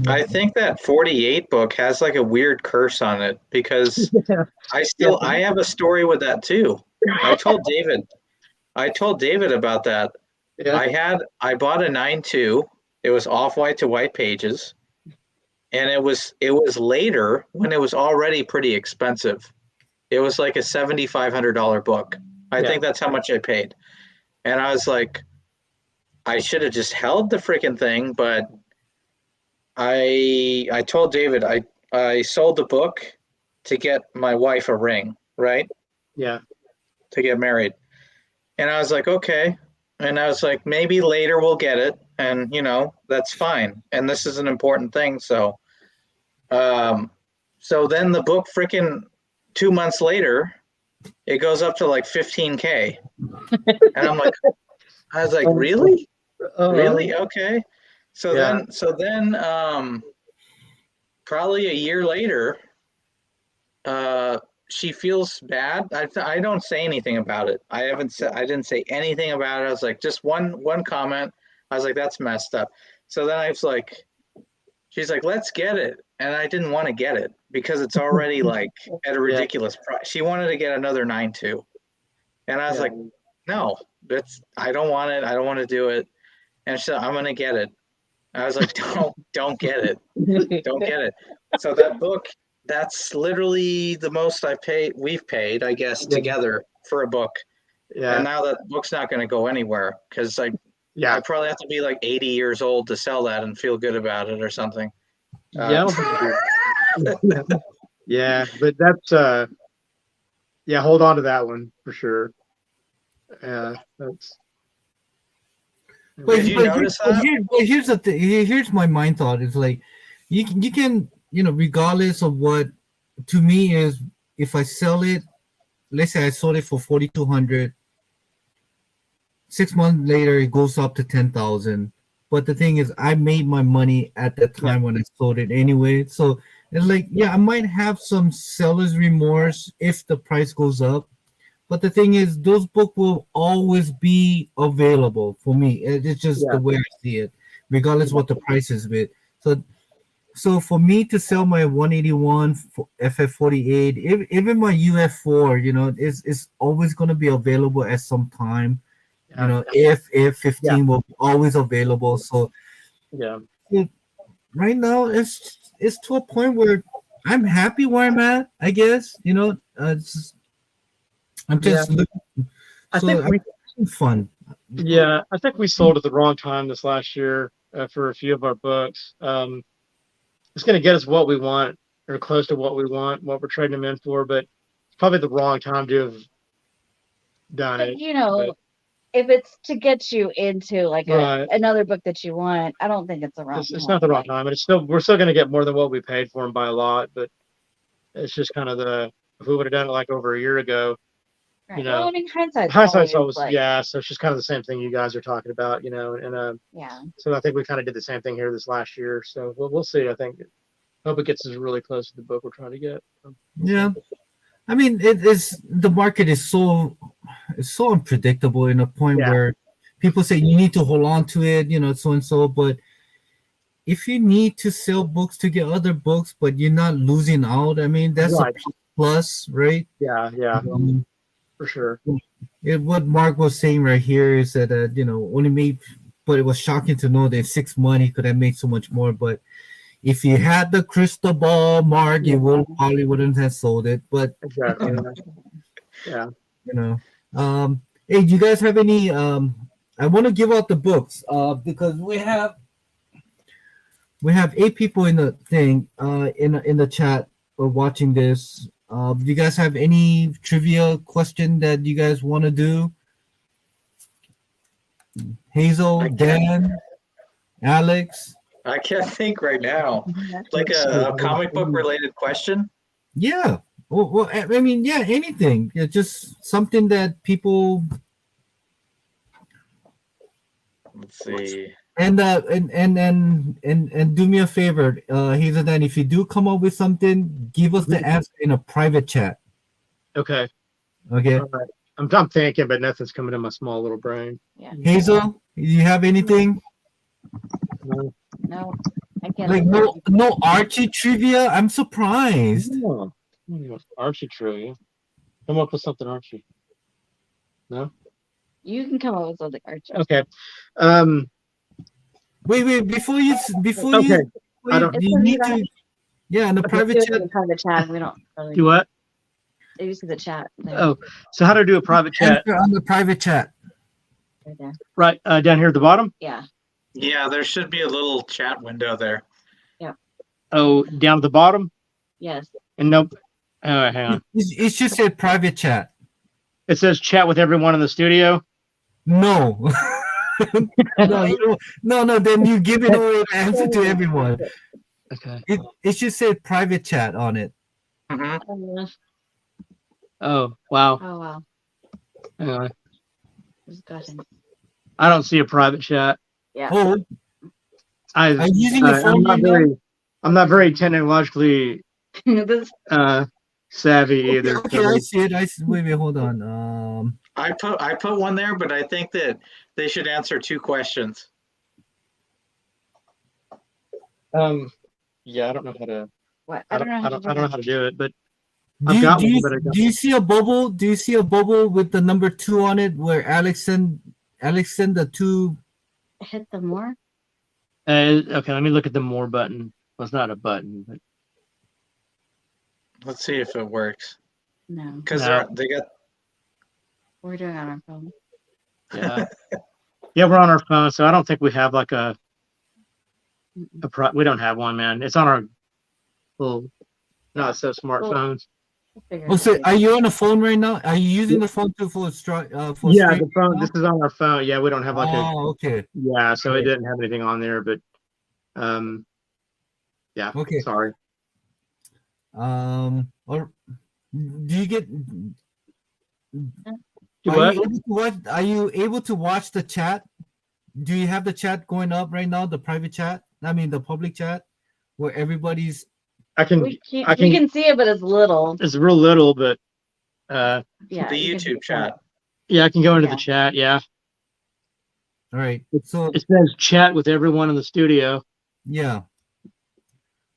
I think that 48 book has like a weird curse on it because I have a story with that too. I told David about that. Yeah. I bought a 9.2. It was off-white to white pages, and it was later when it was already pretty expensive. It was like a $7,500 book. I think that's how much I paid. And I was like, I should have just held the freaking thing, but I told David I sold the book to get my wife a ring, right? Yeah. To get married. And I was like, okay. And I was like, maybe later we'll get it. And, that's fine. And this is an important thing. So, so then the book freaking 2 months later, it goes up to like 15K. And I was like, really? Really? Okay. So then probably a year later, she feels bad. I don't say anything about it. I didn't say anything about it. I was like, just one comment. I was like, that's messed up. So then I was like, she's like, let's get it. And I didn't want to get it because it's already like at a ridiculous price. She wanted to get another 9.2. And I was like, no, I don't want it. I don't want to do it. And she said, I'm going to get it. I was like, don't get it. Don't get it. So that book, that's literally the most we've paid, I guess, together for a book. Yeah. And now that book's not going to go anywhere because I probably have to be like 80 years old to sell that and feel good about it or something. Yeah. Yeah, but that's hold on to that one for sure. Yeah, that's. Did you notice that? Here's the thing. Here's my mind thought. It's like you can regardless of what, to me is, if I sell it, let's say I sold it for 4,200. 6 months later, it goes up to 10,000. But the thing is, I made my money at the time when I sold it anyway. So it's like, I might have some seller's remorse if the price goes up. But the thing is, those books will always be available for me. It's just the way I see it, regardless what the price is with. So for me to sell my 181 FF48, even my UF4, it's always going to be available at some time. If 15 will be always available. So right now it's to a point where I'm happy where I'm at, I guess. I'm just looking. I think fun. Yeah, I think we sold at the wrong time this last year for a few of our books. It's going to get us what we want or close to what we want, what we're trading them in for, but it's probably the wrong time to have done it. If it's to get you into like another book that you want, I don't think it's the wrong time. It's not the wrong time, and we're still going to get more than what we paid for them by a lot, but it's just kind of if we would have done it like over a year ago. Right. Well, I mean, hindsight's always so it's just kind of the same thing you guys are talking about, and so I think we kind of did the same thing here this last year. So we'll see. I hope it gets us really close to the book we're trying to get. Yeah, I mean, the market is so unpredictable in a point where people say you need to hold on to it, so and so. But if you need to sell books to get other books, but you're not losing out, I mean, that's a plus, right? Yeah. For sure. What Mark was saying right here is that only made, but it was shocking to know that in 6 months he could have made so much more. But if you had the crystal ball, Mark, you probably wouldn't have sold it. But exactly. Hey, do you guys have any? I want to give out the books because we have 8 people in the thing in the chat watching this. Do you guys have any trivia question that you guys want to do? Hazel, Dan, Alex? I can't think right now. Like a comic book related question? Yeah. Well, I mean, anything. Yeah, just something that people. Let's see. And do me a favor, Hazel, Dan, if you do come up with something, give us the answer in a private chat. Okay. All right. I'm thinking, but nothing's coming in my small little brain. Yeah. Hazel, do you have anything? No. I can't. Like no Archie trivia. I'm surprised. Oh, Archie trivia. Come up with something, Archie. No. You can come up with something, Archie. Okay. Wait. Before you, Okay. you need to. Yeah, in the private chat. The private chat. We don't really Do what? It used to the chat. There. Oh, so how to do a private chat? Answer on the private chat. Right there. Right down here at the bottom. Yeah. Yeah, there should be a little chat window there. Yeah. Oh, down at the bottom. Yes. And nope. Oh, hang on. It should say private chat. It says chat with everyone in the studio. No. No. Then you give it away the answer to everyone. Okay. It should say private chat on it. Mm-hmm. Oh wow. Oh wow. Anyway, Discussion. I don't see a private chat. Yeah. Oh, are you using your phone? I'm not very technologically This- savvy either. Okay, I see it. Wait, hold on. I put one there, but I think that they should answer 2 questions. Yeah, I don't know how to. What? I don't know how to do it, but Do you see a bubble? Do you see a bubble with the number 2 on it where Alex sent the 2? Hit the more. Okay, let me look at the more button. Well, it's not a button, but Let's see if it works. No. Because No. they got. We're doing it on our phone. yeah, yeah, we're on our phone, so I don't think we have like we don't have one, man. It's on our little, not so smartphones. Oh, so are you on the phone right now? Are you using the phone for Yeah, stream the phone. now? This is on our phone. Yeah, we don't have like okay. Yeah, so it Okay. didn't have anything on there, but yeah. Okay. Sorry. Or do you get? Do what? Are you able to watch the chat? Do you have the chat going up right now? The private chat? I mean, the public chat, where everybody's. I can We can see it, but it's little. It's real little, but Yeah. The you can YouTube see chat. yeah, I can go into Yeah. the chat. Yeah, All right. So it says chat with everyone in the studio. yeah.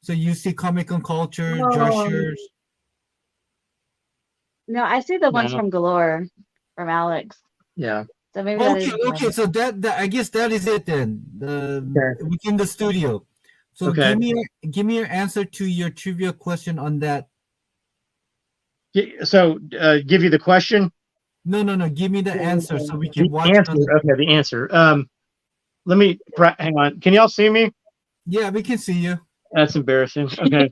So you see Comic and Culture, No. Joshers. No, I see the ones No. from Galore, from Alex. Yeah. So maybe that is Okay. So that I guess that is it then. Okay. Within the studio. So Okay. give me your answer to your trivia question on that. So give you the question. No. Give me the answer so we can The watch. answer. Okay, the answer. Let me hang on. Can y'all see me? Yeah, we can see you. That's embarrassing. Okay.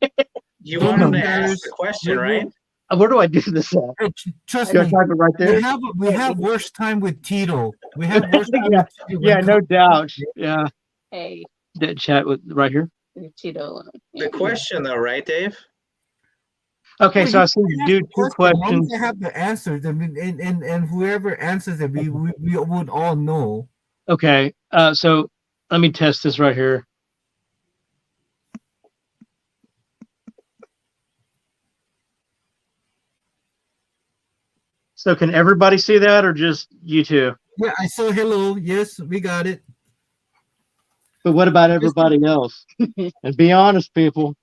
You want them to ask the question, right? Where do I do this at? Hey, trust Do I me. type it right there? We have worse time with Tito. We have worse time with Tito. Yeah, no doubt. Yeah. Hey, That chat with right here. Cheeto. The question, though, right, Dave? Okay, so I see you do 2 As long questions. as I have the answers, I mean, and whoever answers it, we would all know. Okay, so let me test this right here. So can everybody see that or just you two? Yeah, I saw hello. Yes, we got it. But what about everybody else? And be honest, people.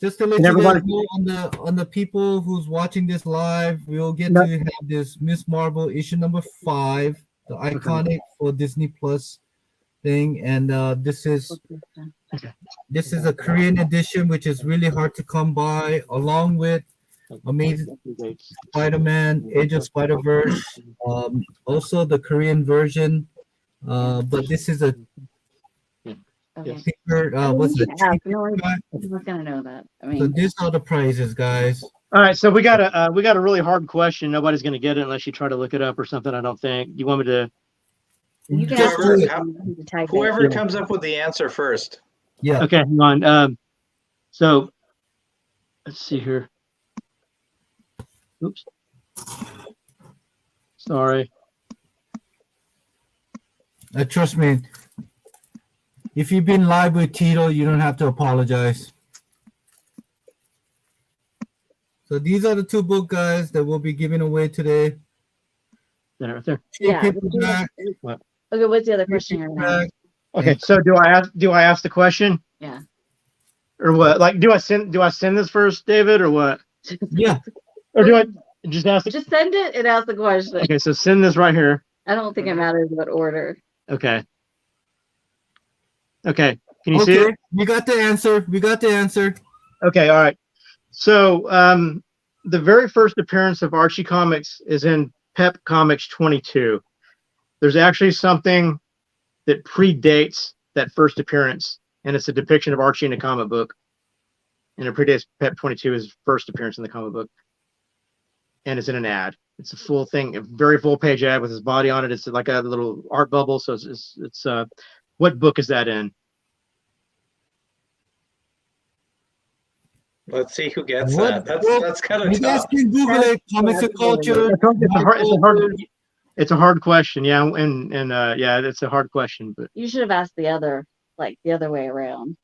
Just to let And you guys everybody- know on the people who's watching this live, we'll get to have this Miss Marvel issue number 5, the iconic for Disney Plus thing, and this is a Korean edition, which is really hard to come by, along with Amazing Spider-Man, Age of Spider-Verse, also the Korean version, but this is a Okay. thicker, what's it? No one's gonna know that. I So mean, these are the prizes, guys. All right, so we got a really hard question. Nobody's gonna get it unless you try to look it up or something. I don't think. You want me to? you can Just ask do them it. to type it. Whoever comes up with the answer first. Yeah. Okay, hang on. So let's see here. Oops. Sorry. Trust me. If you've been live with Tito, you don't have to apologize. So these are the 2 book guys that we'll be giving away today. There, right there. Yeah. Paperback, Okay, what's the other question you're gonna ask? Okay, so do I ask the question? Yeah. Or what? Like, do I send this first, David, or what? Yeah. Or do I just ask? Just send it and ask the question. Okay, so send this right here. I don't think it matters what order. Okay. Okay. Can you see it? We got the answer. Okay. All right. So the very first appearance of Archie Comics is in Pep Comics 22. There's actually something that predates that first appearance, and it's a depiction of Archie in a comic book. And it predates Pep 22, his first appearance in the comic book. And it's in an ad. It's a full thing, a very full page ad with his body on it. It's like a little art bubble. So it's what book is that in? Let's see who gets that. That's kind of tough. You guys can Google it. Comics and culture. It's a hard question. Yeah, and yeah, it's a hard question. But you should have asked the other way around.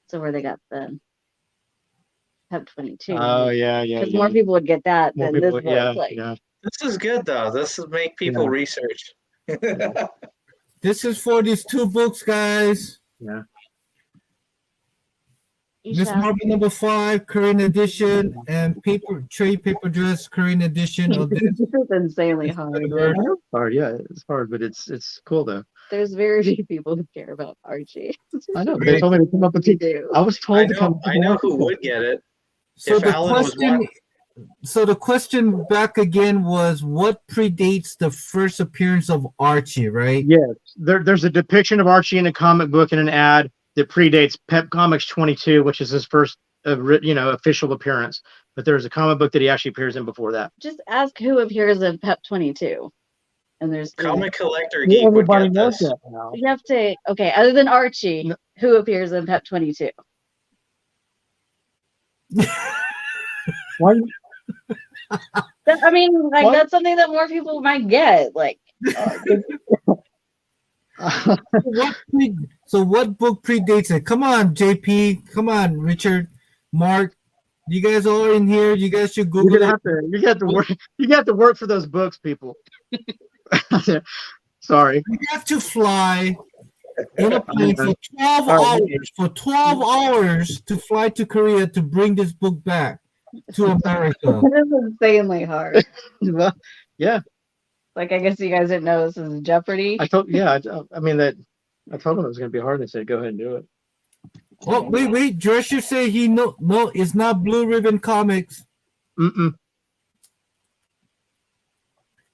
So where they got the Pep 22. Oh yeah. Because more people would get that than this book. Yeah. This is good though. This is make people research. This is for these 2 books, guys. Yeah. Miss Marvel number 5, current edition, and trade paper dress, current edition of this. This is insanely hard. It's hard, yeah, it's hard, but it's cool though. There's very few people who care about Archie. I know. They told me to come up with it. I was told to come. I know who would get it. So the question back again was, what predates the first appearance of Archie, right? Yes. There's a depiction of Archie in a comic book and an ad that predates Pep Comics 22, which is his first, official appearance. But there's a comic book that he actually appears in before that. Just ask who appears in Pep 22. And there's Comic Collector Geek would get this. You have to, other than Archie, who appears in Pep 22? Why? I mean, that's something that more people might get. So what book predates it? Come on, JP. Come on, Richard, Mark. You guys all in here. You guys should Google it. You got to work. You got to work for those books, people. Sorry. You have to fly in a plane for 12 hours. For 12 hours to fly to Korea to bring this book back to America. This is insanely hard. Well, yeah. I guess you guys didn't know this is Jeopardy. I told him it was going to be hard. And I said, go ahead and do it. Oh, wait. Drescher say no, it's not Blue Ribbon Comics. Mm-mm.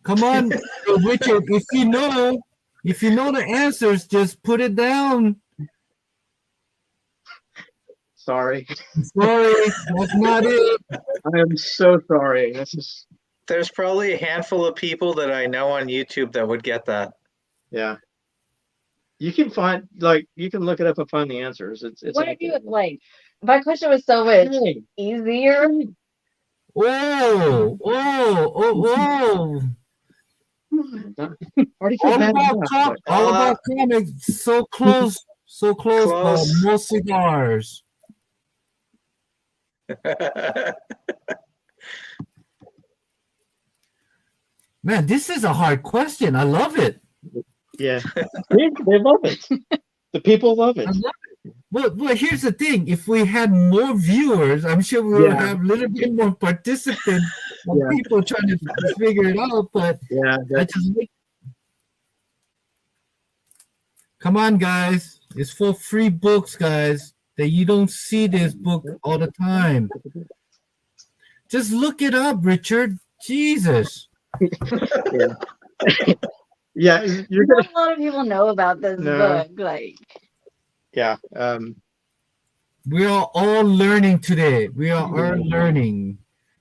Come on, Richard. If you know the answers, just put it down. Sorry. That's not it. I am so sorry. There's probably a handful of people that I know on YouTube that would get that. Yeah. You can you can look it up and find the answers. It's what if you my question was so much easier. Whoa. All about comics, so close, no cigars. Man, this is a hard question. I love it. Yeah, they love it. The people love it. Well, here's the thing. If we had more viewers, I'm sure we would have a little bit more participants and people trying to figure it out. But come on, guys. It's for free books, guys. That you don't see this book all the time. Just look it up, Richard. Jesus. Yeah, a lot of people know about this book. Yeah. We are all learning today. We are all learning.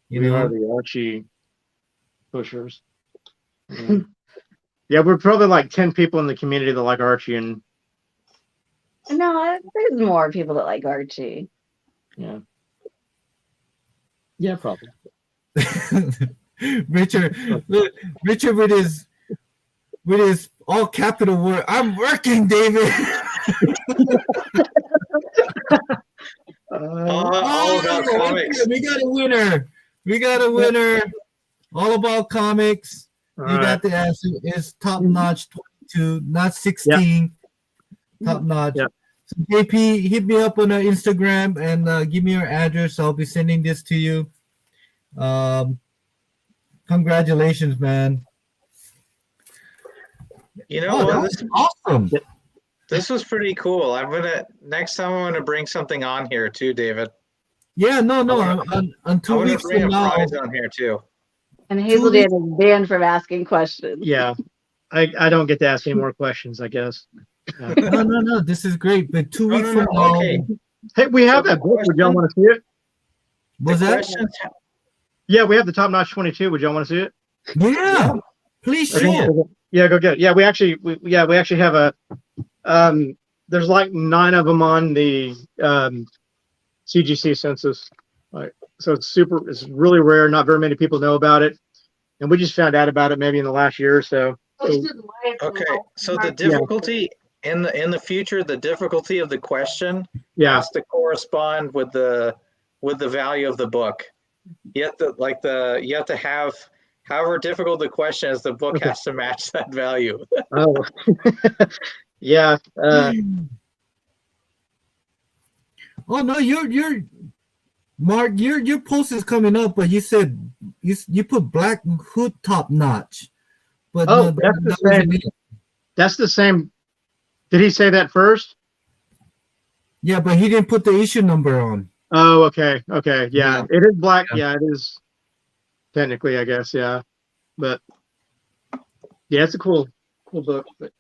We are the Archie pushers. Yeah, we're probably 10 people in the community that like Archie, and no, there's more people that like Archie. Yeah. Yeah, probably. Richard with his all capital word. I'm working, David. All about comics. We got a winner. All about comics. Got the answer. It's top notch 22, not 16. Top notch. Yeah. So JP, hit me up on Instagram and give me your address. I'll be sending this to you. Congratulations, man. You know what? This is awesome. This was pretty cool. Next time I'm gonna bring something on here too, David. Yeah, no. On 2 weeks from now, prize on here too. And Hazel Dan is banned from asking questions. Yeah, I don't get to ask any more questions, I guess. No. This is great. But 2 weeks from now, okay. Hey, we have that book. Would y'all want to see it? Was that? Yeah, we have the Top Notch 22. Would y'all want to see it? Yeah, please show. Yeah, go get it. Yeah, we actually have a. There's like 9 of them on the CGC census. So it's really rare. Not very many people know about it, and we just found out about it maybe in the last year or so. Okay, so the difficulty in the future, the difficulty of the question has to correspond with the value of the book. You have to have however difficult the question is, the book has to match that value. Oh, yeah. Oh no, you're Mark. Your post is coming up, but you said you put black hood top notch. But no, that's the same. That's the same. Did he say that first? Yeah, but he didn't put the issue number on. Oh, okay. Yeah, it is black. Yeah, it is. Technically, I guess. Yeah, but yeah, it's a cool book. But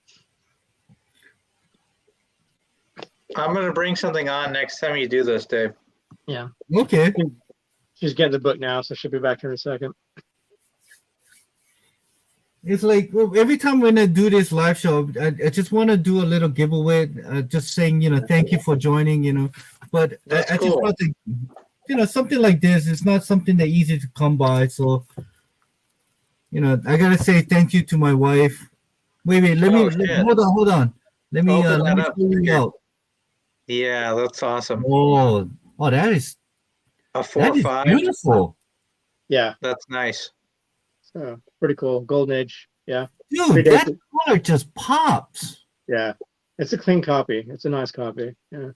I'm gonna bring something on next time you do this, Dave. Yeah. Okay. She's getting the book now, so she'll be back here in a second. It's like every time when I do this live show, I just want to do a little giveaway, just saying, thank you for joining, But I just want to, something like this. It's not something that easy to come by. So, I gotta say thank you to my wife. Wait, hold on. Let me pull you out. Yeah, that's awesome. Oh, that is a 4-5. Beautiful. Yeah, that's nice. So pretty cool. Golden Age. Yeah. Dude, that color just pops. Yeah. It's a clean copy. It's a nice copy. Yeah.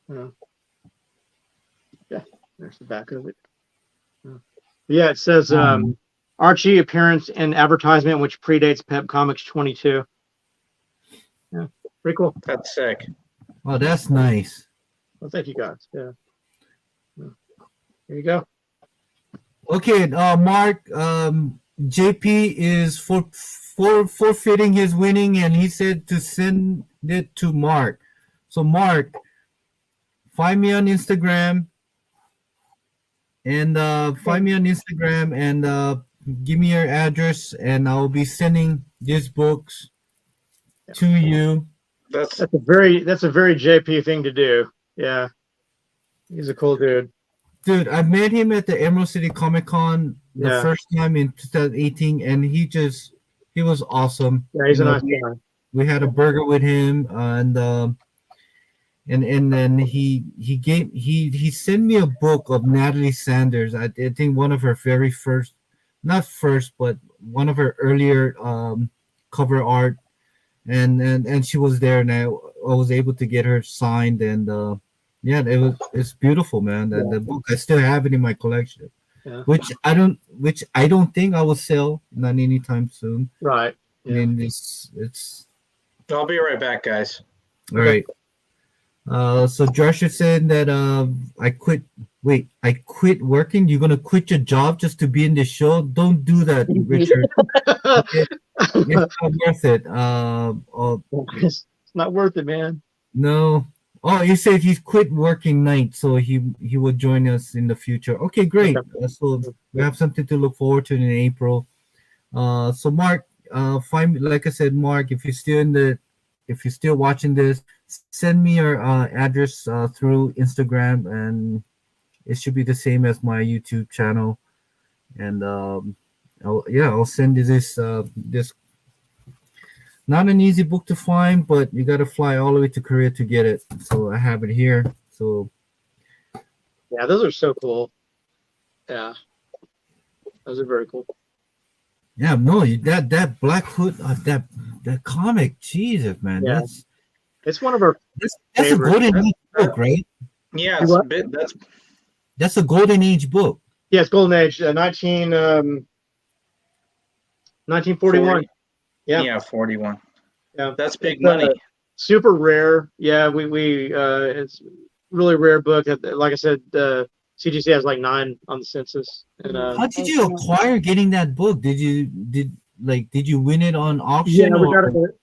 Yeah. There's the back of it. Yeah, it says Archie appearance in advertisement which predates Pep Comics 22. Yeah. Pretty cool. That's sick. Oh, that's nice. Well, thank you guys. Yeah. Here you go. Okay, Mark, JP is forfeiting his winning, and he said to send it to Mark. So, Mark, find me on Instagram, and give me your address, and I'll be sending these books to you. That's a very JP thing to do. Yeah, he's a cool dude. Dude, I met him at the Emerald City Comic Con the first time in 2018, and he was awesome. Yeah, he's a nice guy. We had a burger with him, and then he sent me a book of Natalie Sanders. I think one of her very first, not first, but one of her earlier cover art, and she was there, and I was able to get her signed, and yeah, it's beautiful, man. The book, I still have it in my collection, which I don't think I will sell, not anytime soon. Right. Yeah. I mean, it's. I'll be right back, guys. All right. So Josh is saying that I quit. Wait, I quit working. You're gonna quit your job just to be in the show? Don't do that, Richard. It's not worth it. It's not worth it, man. No. Oh, he said he's quit working night, so he will join us in the future. Okay, great. So we have something to look forward to in April. So Mark, like I said, Mark, if you're still watching this, send me your address through Instagram, and it should be the same as my YouTube channel. And I'll send you this. Not an easy book to find, but you got to fly all the way to Korea to get it. So I have it here. So yeah, those are so cool. Yeah, those are very cool. Yeah, no, that Black Hood, that comic, Jesus, man, It's one of our that's a golden age book, right? Yeah, that's a golden age book. Yeah, it's golden age, 1941. 40. Yeah, 41. Yeah, that's big money. Super rare. Yeah, we it's really rare book. Like I said, CGC has like 9 on the census. And how did you acquire getting that book? Did you win it on auction? Yeah,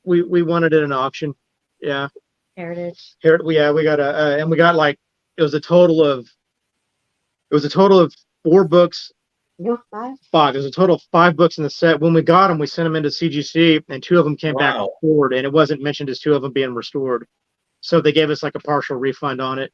we won it at an auction. Yeah, Heritage. We got and we got like it was a total of 4 books. 4, 5. 5. There's a total of 5 books in the set. When we got them, we sent them into CGC, and 2 of them came back restored, and it wasn't mentioned as 2 of them being restored. So they gave us like a partial refund on it.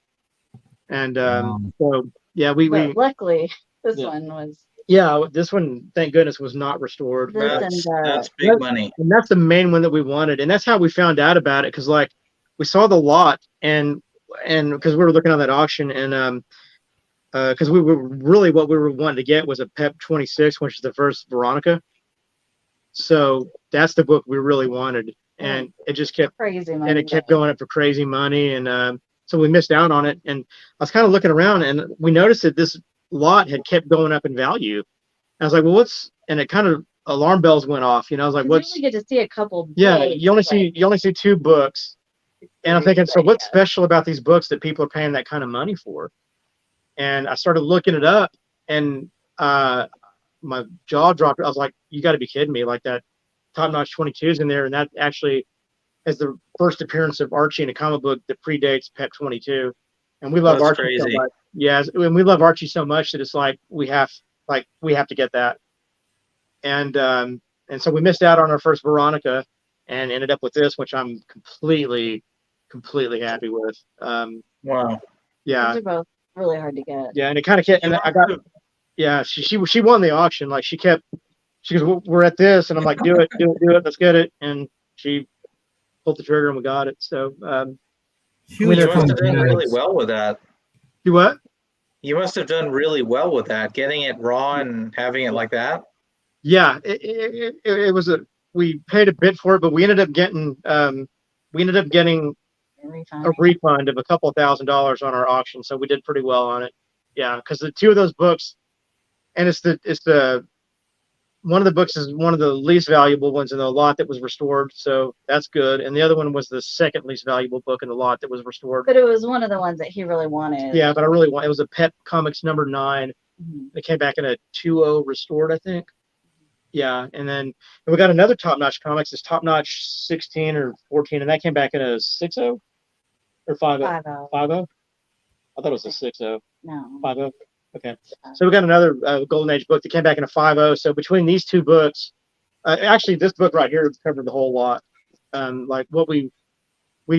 And so yeah, we luckily this one was. Yeah, this one, thank goodness, was not restored. That's big money, and that's the main one that we wanted, and that's how we found out about it. Because like we saw the lot, and because we were looking on that auction, and because we were really what we were wanting to get was a PEP 26, which is the first Veronica. So that's the book we really wanted, and it just kept crazy money, and it kept going up for crazy money, and so we missed out on it. And I was kind of looking around, and we noticed that this lot had kept going up in value. And I was like, well, and it kind of alarm bells went off. I was like, what's? You get to see a couple. Yeah, you only see 2 books, and I'm thinking, so what's special about these books that people are paying that kind of money for? And I started looking it up, and my jaw dropped. I was like, you got to be kidding me. Like that Top Notch 22 is in there, and that actually is the first appearance of Archie in a comic book that predates PEP 22. And we love Archie so much. Yeah, and we love Archie so much that it's like we have to get that. And so we missed out on our first Veronica and ended up with this, which I'm completely happy with. Wow. Yeah. Those are both really hard to get. Yeah, and it kind of kept, and I got, yeah, she won the auction. Like she goes, we're at this, and I'm like, do it, let's get it, and she pulled the trigger, and we got it. So you must have done really well with that. Do what? You must have done really well with that, getting it raw and having it like that. Yeah, it was we paid a bit for it, but we ended up getting a refund of a couple of $1,000s on our auction, so we did pretty well on it. Yeah, because the 2 of those books, and it's the one of the books is one of the least valuable ones in the lot that was restored, so that's good. And the other one was the second least valuable book in the lot that was restored. But it was one of the ones that he really wanted. Yeah, but I really want. It was a PEP Comics number 9. Mm-hmm. It came back in a 2.0 restored, I think. Yeah, and then we got another Top Notch Comics. It's Top Notch 16 or 14, and that came back in a 6.0 or 5.0. 5.0. 5.0. I thought it was a 6.0. No. 5.0. Okay. So we got another Golden Age book that came back in a 5.0. So between these 2 books, actually this book right here covered the whole lot. Like what we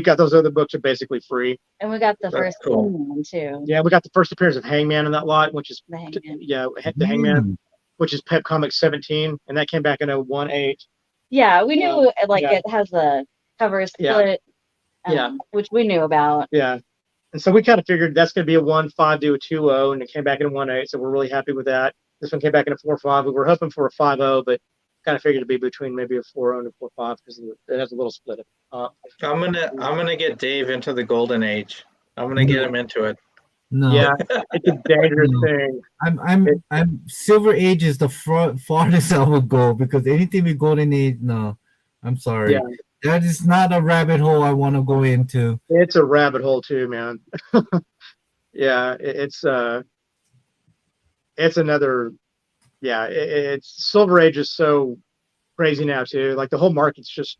got, those other books are basically free. And we got the first Hangman too. Yeah, we got the first appearance of Hangman in that lot, which is the Hangman. Yeah, the Hangman, which is PEP Comics 17, and that came back in a 1.8. Yeah, we knew it has a cover split. Which we knew about. Yeah. And so we kind of figured that's going to be a 1.5 to a 2.0, and it came back in a 1.8, so we're really happy with that. This one came back in a 4.5. We were hoping for a 5.0, but kind of figured it'd be between maybe a 4.0 and a 4.5 because it has a little split. I'm gonna get Dave into the Golden Age. I'm gonna get him into it. No. Yeah, it's a dangerous thing. I'm Silver Age is the farthest I would go, because anything with Golden Age, no. I'm sorry. Yeah. That is not a rabbit hole I want to go into. It's a rabbit hole too, man. Yeah, it's another. Yeah, it's Silver Age is so crazy now too. Like the whole market's just,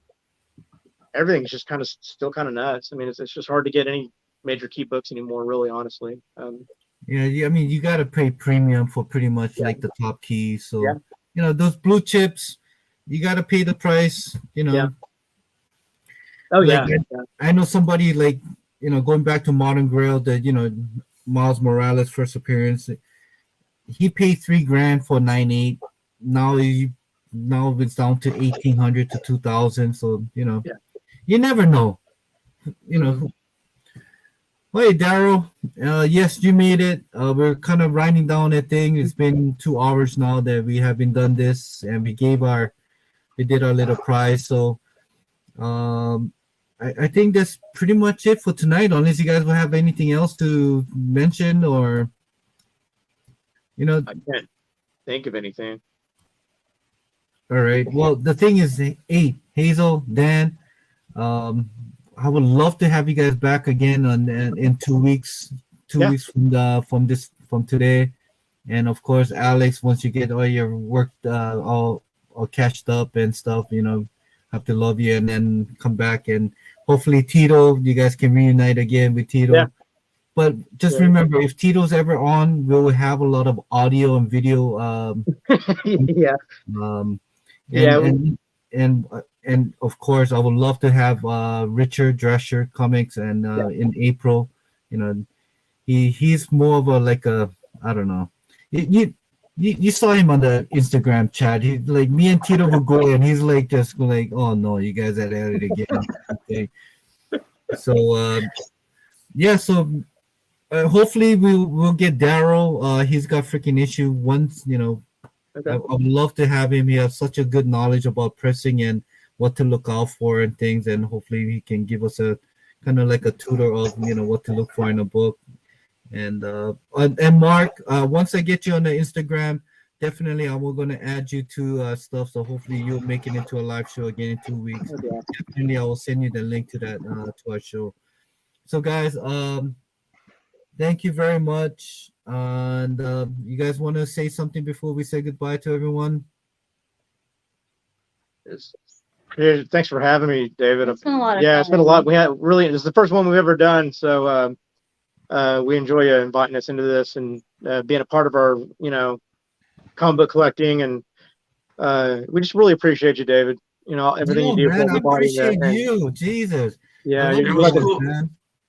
everything's just kind of still kind of nuts. I mean, it's just hard to get any major key books anymore, really, honestly. Yeah, I mean, you got to pay premium for pretty much like the top keys. So those blue chips, you got to pay the price. Yeah. Oh yeah. I know somebody going back to Modern Grail, that Miles Morales' first appearance, he paid $3,000 for 9.8. Now it's down to 1,800 to 2,000. So you never know. Hey Daryl, yes, you made it. We're kind of writing down that thing. It's been 2 hours now that we haven't done this, and we did our little prize. So I think that's pretty much it for tonight. Unless you guys will have anything else to mention, or I can't think of anything. All right. Well, the thing is, hey, Hazel, Dan, I would love to have you guys back again in 2 weeks. 2 weeks from today, and of course, Alex, once you get all your work all catched up and stuff, have to love you, and then come back, and hopefully Tito, you guys can reunite again with Tito. Yeah. But just remember, if Tito's ever on, we'll have a lot of audio and video. Yeah. And of course, I would love to have Richard Drescher Comics, and in April, he's more of a I don't know. You saw him on the Instagram chat. He like me and Tito would go, and he's like just like, oh no, you guys are at it again. Okay. So so hopefully we'll get Daryl. He's got freaking issue once, Okay. I would love to have him. He has such a good knowledge about pressing and what to look out for and things, and hopefully he can give us a kind of like a tutor of what to look for in a book. And Mark, once I get you on the Instagram, definitely I'm going to add you to stuff. So hopefully you'll make it into a live show again in 2 weeks. Okay. Definitely, I will send you the link to that to our show. So guys, thank you very much. And you guys want to say something before we say goodbye to everyone? Thanks for having me, David. It's been a lot of yeah, fun. it's been a lot. We had really, this is the first one we've ever done, so we enjoy you inviting us into this and being a part of our, comic book collecting, and we just really appreciate you, David. Everything you do for man, I everybody. appreciate you, Jesus. Yeah, Cool.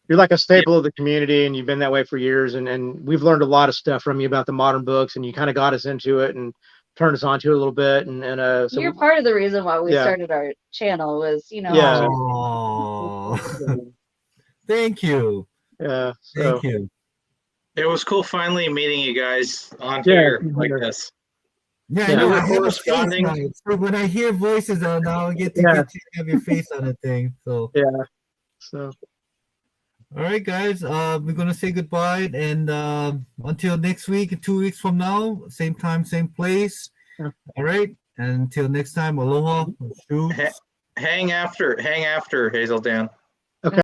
You're like a staple of the community, and you've been that way for years. And we've learned a lot of stuff from you about the modern books, and you kind of got us into it and turned us onto it a little bit. And so you're part of the reason why we started our channel was, Yeah. Oh, thank you. Yeah. Thank you. It was cool finally meeting you guys on here like this. Yeah, Yeah, I we're have a face corresponding. now. So when I hear voices, now I get to have your face on the thing. So Yeah. So. All right, guys. We're gonna say goodbye, and until next week, 2 weeks from now, same time, same place. Yeah. All right, and until next time, aloha. Shoot. Hang after Hazel Dan.